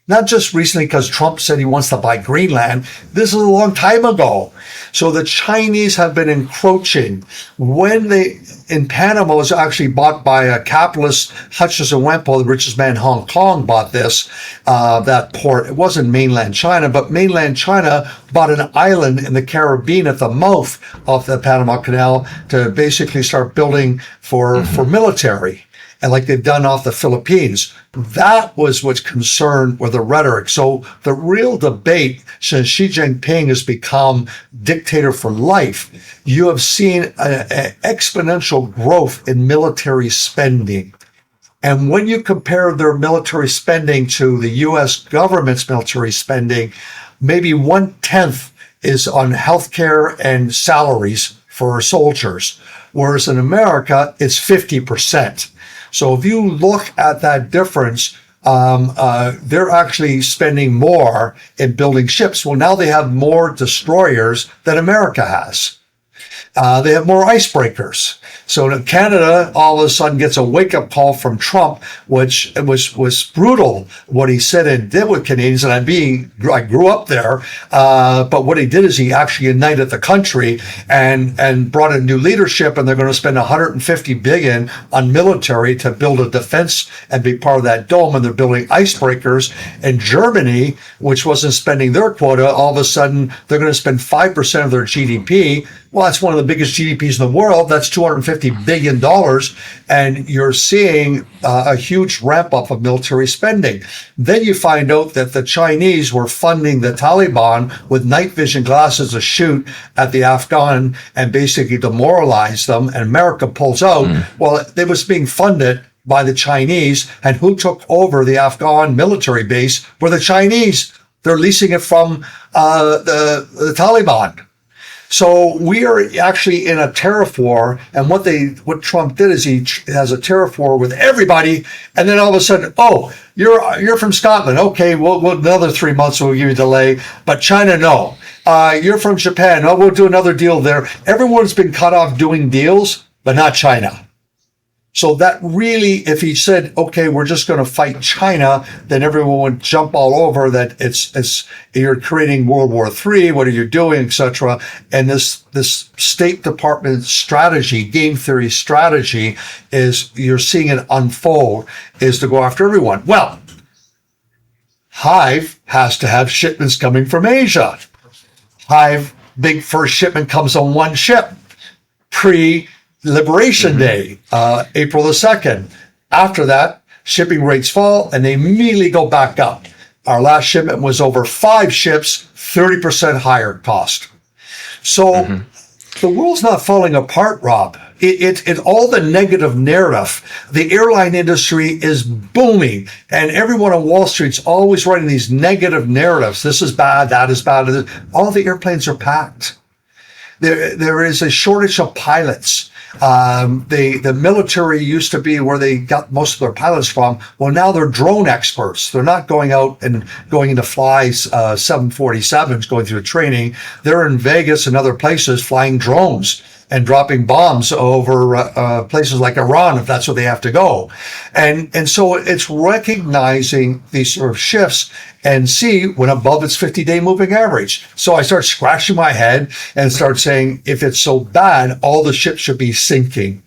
Not just recently because Trump said he wants to buy Greenland. This is a long time ago. So the Chinese have been encroaching. In Panama was actually bought by a capitalist, Hutchison Whampoa, the richest man in Hong Kong, bought that port. It wasn't mainland China, but mainland China bought an island in the Caribbean at the mouth of the Panama Canal to basically start building for military. and like they've done off the Philippines. That was what's concerned with the rhetoric. So the real debate, since Xi Jinping has become dictator for life, you have seen an exponential growth in military spending. And when you compare their military spending to the U.S. government's military spending, maybe 1/10 is on healthcare and salaries for soldiers, whereas in America, it's 50%. So if you look at that difference, they're actually spending more in building ships. Well, now they have more destroyers than America has. They have more icebreakers. So Canada all of a sudden gets a wake-up call from Trump, which was brutal what he said and did with Canadians. And I grew up there, but what he did is he actually united the country and brought in new leadership. And they're going to spend $150 billion on military to build a defense and be part of that dome. And they're building icebreakers. And Germany, which wasn't spending their quota, all of a sudden they're going to spend 5% of their GDP. Well, that's one of the biggest GDPs in the world. That's $250 billion. And you're seeing a huge ramp up of military spending. Then you find out that the Chinese were funding the Taliban with night vision glasses to shoot at the Afghan and basically demoralize them. And America pulls out. Well, it was being funded by the Chinese. And who took over the Afghan military base were the Chinese. They're leasing it from the Taliban. So we are actually in a tariff war, and what Trump did is he has a tariff war with everybody, and then all of a sudden, oh, you're from Scotland, okay, we'll another 3 months we'll give you a delay, but China, no. You're from Japan, oh, we'll do another deal there. Everyone's been cut off doing deals, but not China. So that really, if he said, okay, we're just going to fight China, then everyone would jump all over that it's you're creating World War III, what are you doing, etc. And this State Department strategy, game theory strategy, is you're seeing it unfold, is to go after everyone. Well, Hive has to have shipments coming from Asia. Hive, big first shipment comes on one ship, Liberation Day, April the 2nd. After that, shipping rates fall and they immediately go back up. Our last shipment was over 5 ships, 30% higher cost. So the world's not falling apart, Rob. It all the negative narrative. The airline industry is booming, and everyone on Wall Street's always writing these negative narratives. This is bad, that is bad. All the airplanes are packed. There is a shortage of pilots. The military used to be where they got most of their pilots from. Well, now they're drone experts. They're not going out and going into fly 747s, going through training. They're in Vegas and other places flying drones and dropping bombs over places like Iran, if that's where they have to go. And so it's recognizing these sort of shifts and see when above its 50-day moving average. So I start scratching my head and start saying, if it's so bad, all the ships should be sinking.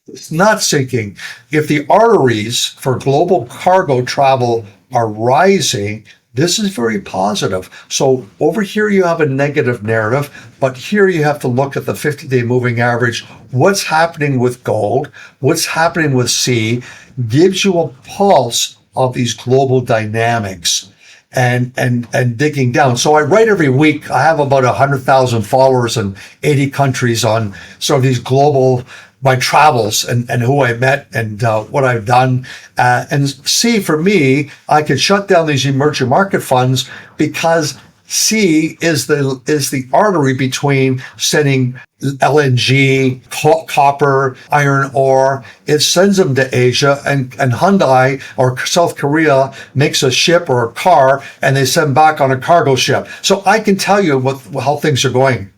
It's not sinking. If the arteries for global cargo travel are rising, this is very positive. So over here you have a negative narrative, but here you have to look at the 50-day moving average. What's happening with gold? What's happening with C? Gives you a pulse of these global dynamics and digging down. So I write every week. I have about 100,000 followers in 80 countries on sort of these global my travels and who I met and what I've done. And C, for me, I could shut down these emerging market funds because C is the artery between sending LNG, copper, iron ore. It sends them to Asia, and Hyundai or South Korea makes a ship or a car, and they send back on a cargo ship. So I can tell you how things are going.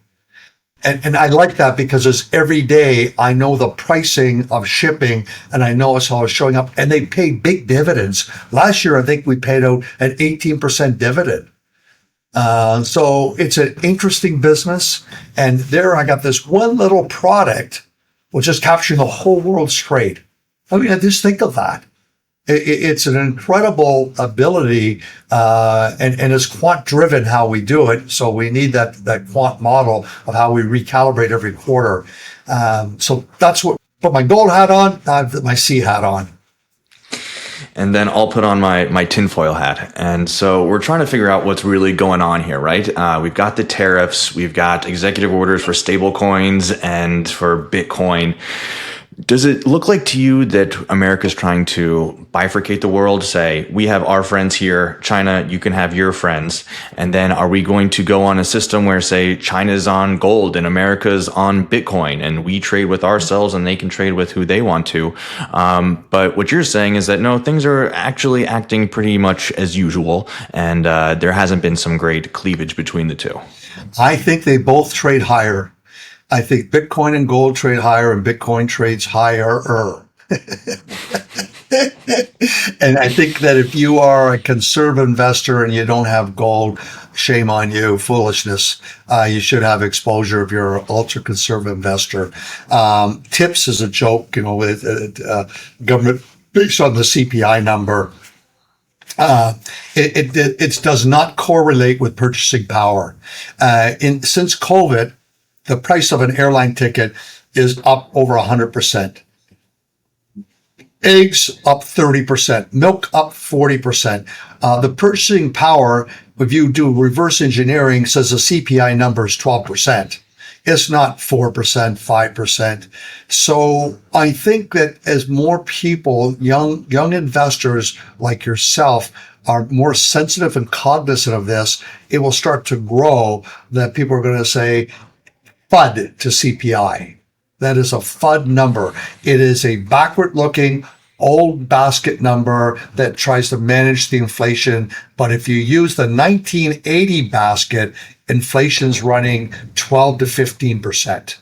And I like that because it's every day I know the pricing of shipping and I know it's how it's showing up, and they pay big dividends. Last year, I think we paid out an 18% dividend. So it's an interesting business. And there I got this one little product, which is capturing the whole world's trade. I mean, just think of that. It's an incredible ability, and it's quant driven how we do it. So we need that quant model of how we recalibrate every quarter. So that's what put my gold hat on, I put my C hat on. And then I'll put on my tinfoil hat. And so we're trying to figure out what's really going on here, right? We've got the tariffs, we've got executive orders for stable coins and for Bitcoin. Does it look like to you that America's trying to bifurcate the world, say, we have our friends here, China, you can have your friends? And then are we going to go on a system where, say, China's on gold and America's on Bitcoin, and we trade with ourselves and they can trade with who they want to? But what you're saying is that, no, things are actually acting pretty much as usual, and there hasn't been some great cleavage between the two. I think they both trade higher. I think Bitcoin and gold trade higher, and Bitcoin trades higher. And I think that if you are a conservative investor and you don't have gold, shame on you, foolishness. You should have exposure if you're an ultra conservative investor. TIPS is a joke, with government based on the CPI number. It does not correlate with purchasing power. Since COVID, the price of an airline ticket is up over 100%. Eggs up 30%. Milk up 40%. The purchasing power, if you do reverse engineering, says the CPI number is 12%. It's not 4%, 5%. So I think that as more people, young investors like yourself, are more sensitive and cognizant of this, it will start to grow that people are going to say, FUD to CPI. That is a FUD number. It is a backward-looking old basket number that tries to manage the inflation. But if you use the 1980 basket, inflation's running 12 to 15%.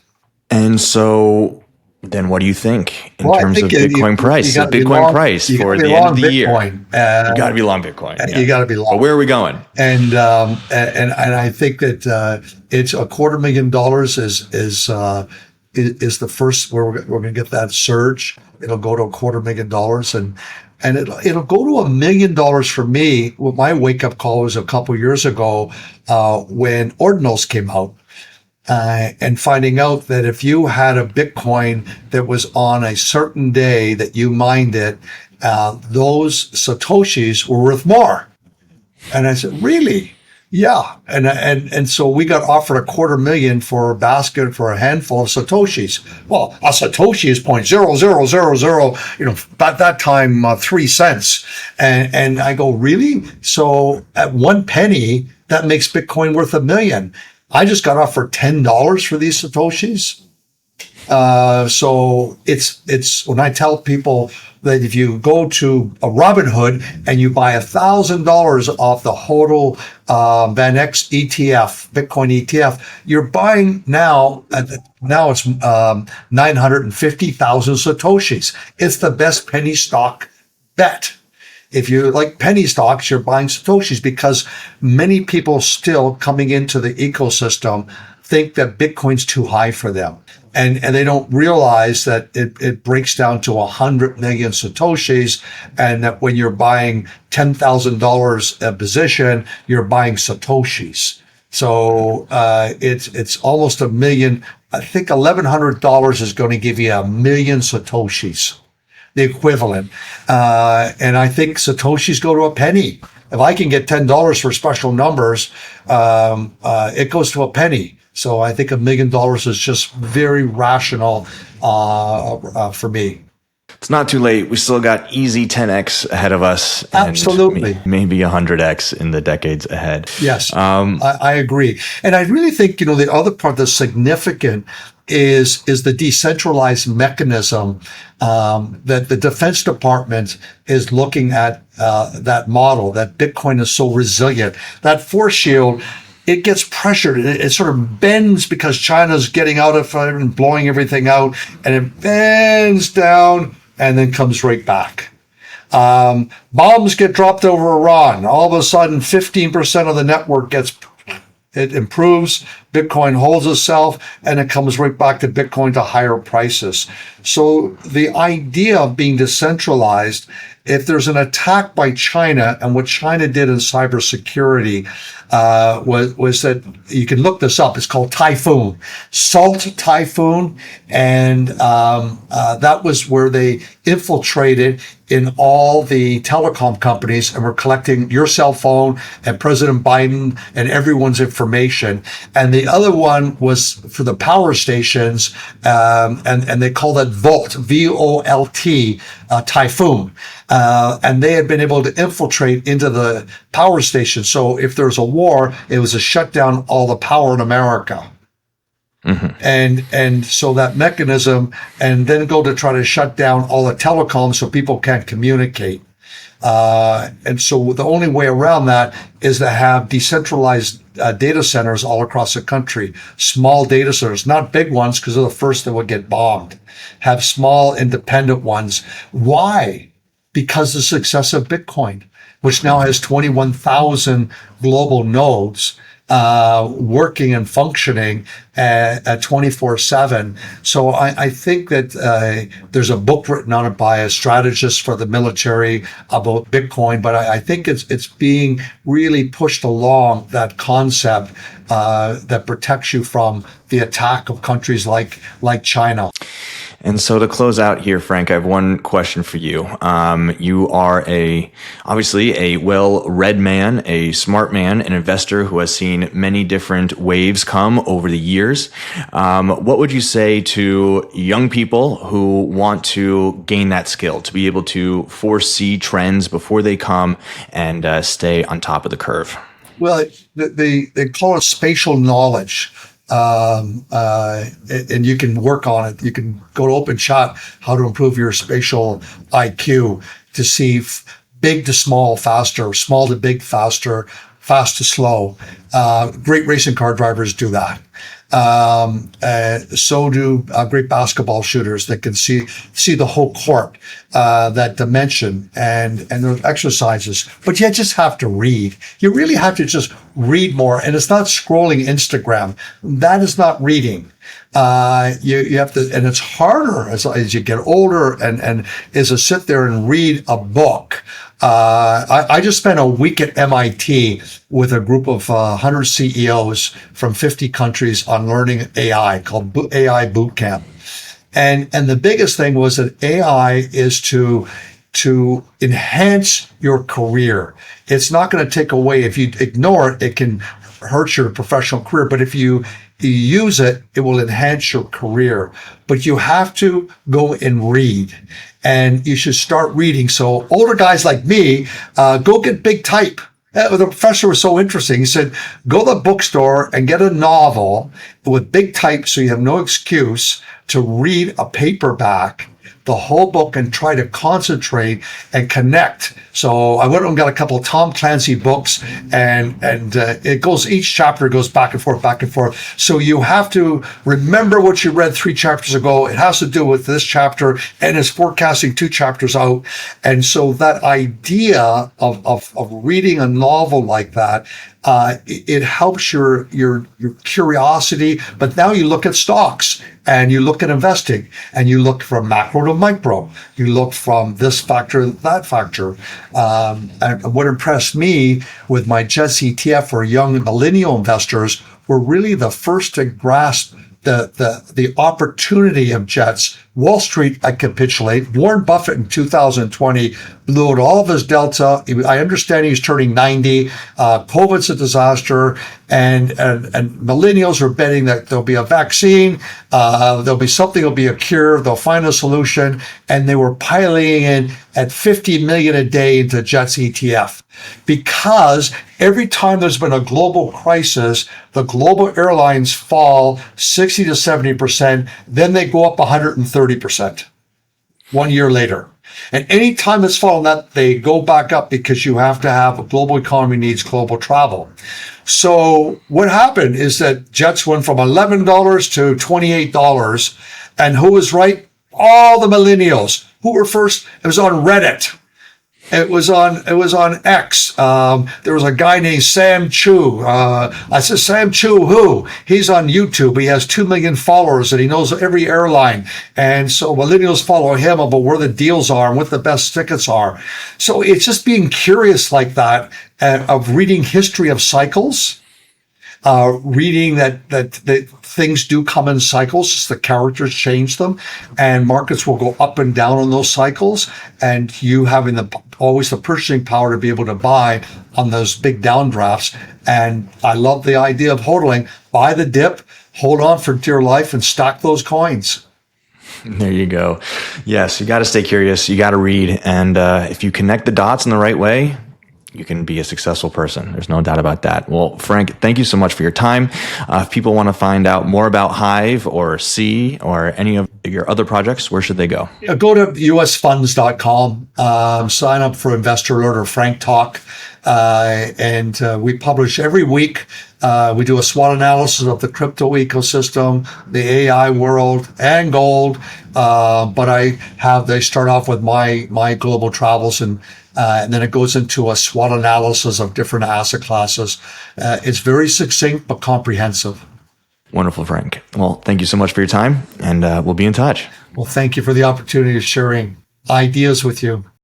And so then what do you think in terms of Bitcoin price? The Bitcoin price for the end of the year. You got to be long Bitcoin. Yeah. You got to be long. But where are we going? And I think that it's $250,000 is the first where we're going to get that surge. It'll go to $250,000 and it'll go to $1 million for me. Well, my wake up call was a couple years ago when ordinals came out. And finding out that if you had a Bitcoin that was on a certain day that you mined it, those Satoshis were worth more. And I said, really? Yeah. And so we got offered $250,000 for a basket for a handful of Satoshis. Well, a Satoshi is 0.0000, at that time, 3 cents. And I go, really? So at 1 penny, that makes Bitcoin worth $1 million. I just got offered $10 for these Satoshis. So it's when I tell people that if you go to a Robinhood and you buy $1,000 off the HODL Van X ETF, Bitcoin ETF, you're buying now it's 950,000 Satoshis. It's the best penny stock bet. If you like penny stocks, you're buying Satoshis because many people still coming into the ecosystem think that Bitcoin's too high for them. And they don't realize that it breaks down to 100 million Satoshis, and that when you're buying $10,000 a position, you're buying Satoshis. So it's almost $1 million. I think $1,100 is going to give you 1 million Satoshis, the equivalent. And I think Satoshis go to a penny. If I can get $10 for special numbers, it goes to a penny. So I think $1 million is just very rational for me. It's not too late. We still got easy 10x ahead of us. Absolutely. And maybe 100x in the decades ahead. Yes, I agree. And I really think, the other part that's significant is the decentralized mechanism that the Defense Department is looking at, that model, that Bitcoin is so resilient. That force shield, it gets pressured. It sort of bends because China's getting out of it and blowing everything out, and it bends down and then comes right back. Bombs get dropped over Iran. All of a sudden, 15% of the network it improves, Bitcoin holds itself, and it comes right back to Bitcoin to higher prices. So the idea of being decentralized if there's an attack by China, and what China did in cybersecurity was that, you can look this up, it's called Typhoon, Salt Typhoon, and that was where they infiltrated in all the telecom companies and were collecting your cell phone and President Biden and everyone's information. And the other one was for the power stations, and they call that Volt, V-O-L-T, Typhoon. And they had been able to infiltrate into the power station. So if there's a war, it was to shut down all the power in America. And so that mechanism, and then go to try to shut down all the telecoms so people can't communicate. And so the only way around that is to have decentralized data centers all across the country. Small data centers, not big ones, because they're the first that would get bombed. Have small independent ones. Why? Because of the success of Bitcoin, which now has 21,000 global nodes working and functioning at 24/7. So I think that there's a book written on it by a strategist for the military about Bitcoin, but I think it's being really pushed along, that concept that protects you from the attack of countries like China. And so to close out here, Frank, I have one question for you. You are obviously a well-read man, a smart man, an investor who has seen many different waves come over the years. What would you say to young people who want to gain that skill, to be able to foresee trends before they come and stay on top of the curve? Well, they call it spatial knowledge. And you can work on it. You can go to Open Chat, how to improve your spatial IQ, to see big to small faster, small to big faster, fast to slow. Great racing car drivers do that. So do great basketball shooters that can see the whole court, that dimension, and there's exercises. But you just have to read. You really have to just read more. And it's not scrolling Instagram. That is not reading. You have to, and it's harder as you get older and is to sit there and read a book. I just spent a week at MIT with a group of 100 CEOs from 50 countries on learning AI, called AI Boot Camp. And the biggest thing was that AI is to enhance your career. It's not going to take away. If you ignore it, it can hurt your professional career. But if you use it, it will enhance your career. But you have to go and read. And you should start reading. So older guys like me, go get big type. The professor was so interesting. He said, go to the bookstore and get a novel with big type so you have no excuse to read a paperback, the whole book, and try to concentrate and connect. So I went and got a couple of Tom Clancy books, and it goes, each chapter goes back and forth, back and forth. So you have to remember what you read 3 chapters ago. It has to do with this chapter, and it's forecasting 2 chapters out. And so that idea of reading a novel like that, it helps your curiosity. But now you look at stocks, and you look at investing, and you look from macro to micro. You look from this factor, that factor. And what impressed me with my JETS ETF for young millennial investors, were really the first to grasp the opportunity of JETS. Wall Street had capitulated. Warren Buffett in 2020 blew out all of his delta. I understand he's turning 90. COVID's a disaster, and millennials are betting that there'll be a vaccine, there'll be something, there'll be a cure, they'll find a solution, and they were piling in at 50 million a day into JETS ETF. Because every time there's been a global crisis, the global airlines fall 60 to 70%, then they go up 130% 1 year later. And any time it's fallen, that they go back up, because you have to have a global economy needs global travel. So what happened is that JETS went from $11 to $28. And who was right? All the millennials. Who were first? It was on Reddit. It was on X. There was a guy named Sam Chu. I said, Sam Chu, who? He's on YouTube. He has 2 million followers and he knows every airline. And so millennials follow him about where the deals are and what the best tickets are. So it's just being curious like that, of reading history of cycles. Reading that things do come in cycles, just the characters change them, and markets will go up and down on those cycles. And you having always the purchasing power to be able to buy on those big downdrafts. And I love the idea of hodling. Buy the dip, hold on for dear life, and stock those coins. There you go. Yes, you got to stay curious. You got to read, and if you connect the dots in the right way, you can be a successful person. There's no doubt about that. Well, Frank, thank you so much for your time. If people want to find out more about Hive or C or any of your other projects, where should they go? Yeah, go to usfunds.com, sign up for Investor Alert or Frank Talk, and we publish every week. We do a SWOT analysis of the crypto ecosystem, the AI world, and gold. But they start off with my global travels, and then it goes into a SWOT analysis of different asset classes. It's very succinct but comprehensive. Wonderful, Frank. Well, thank you so much for your time, and we'll be in touch. Well, thank you for the opportunity of sharing ideas with you.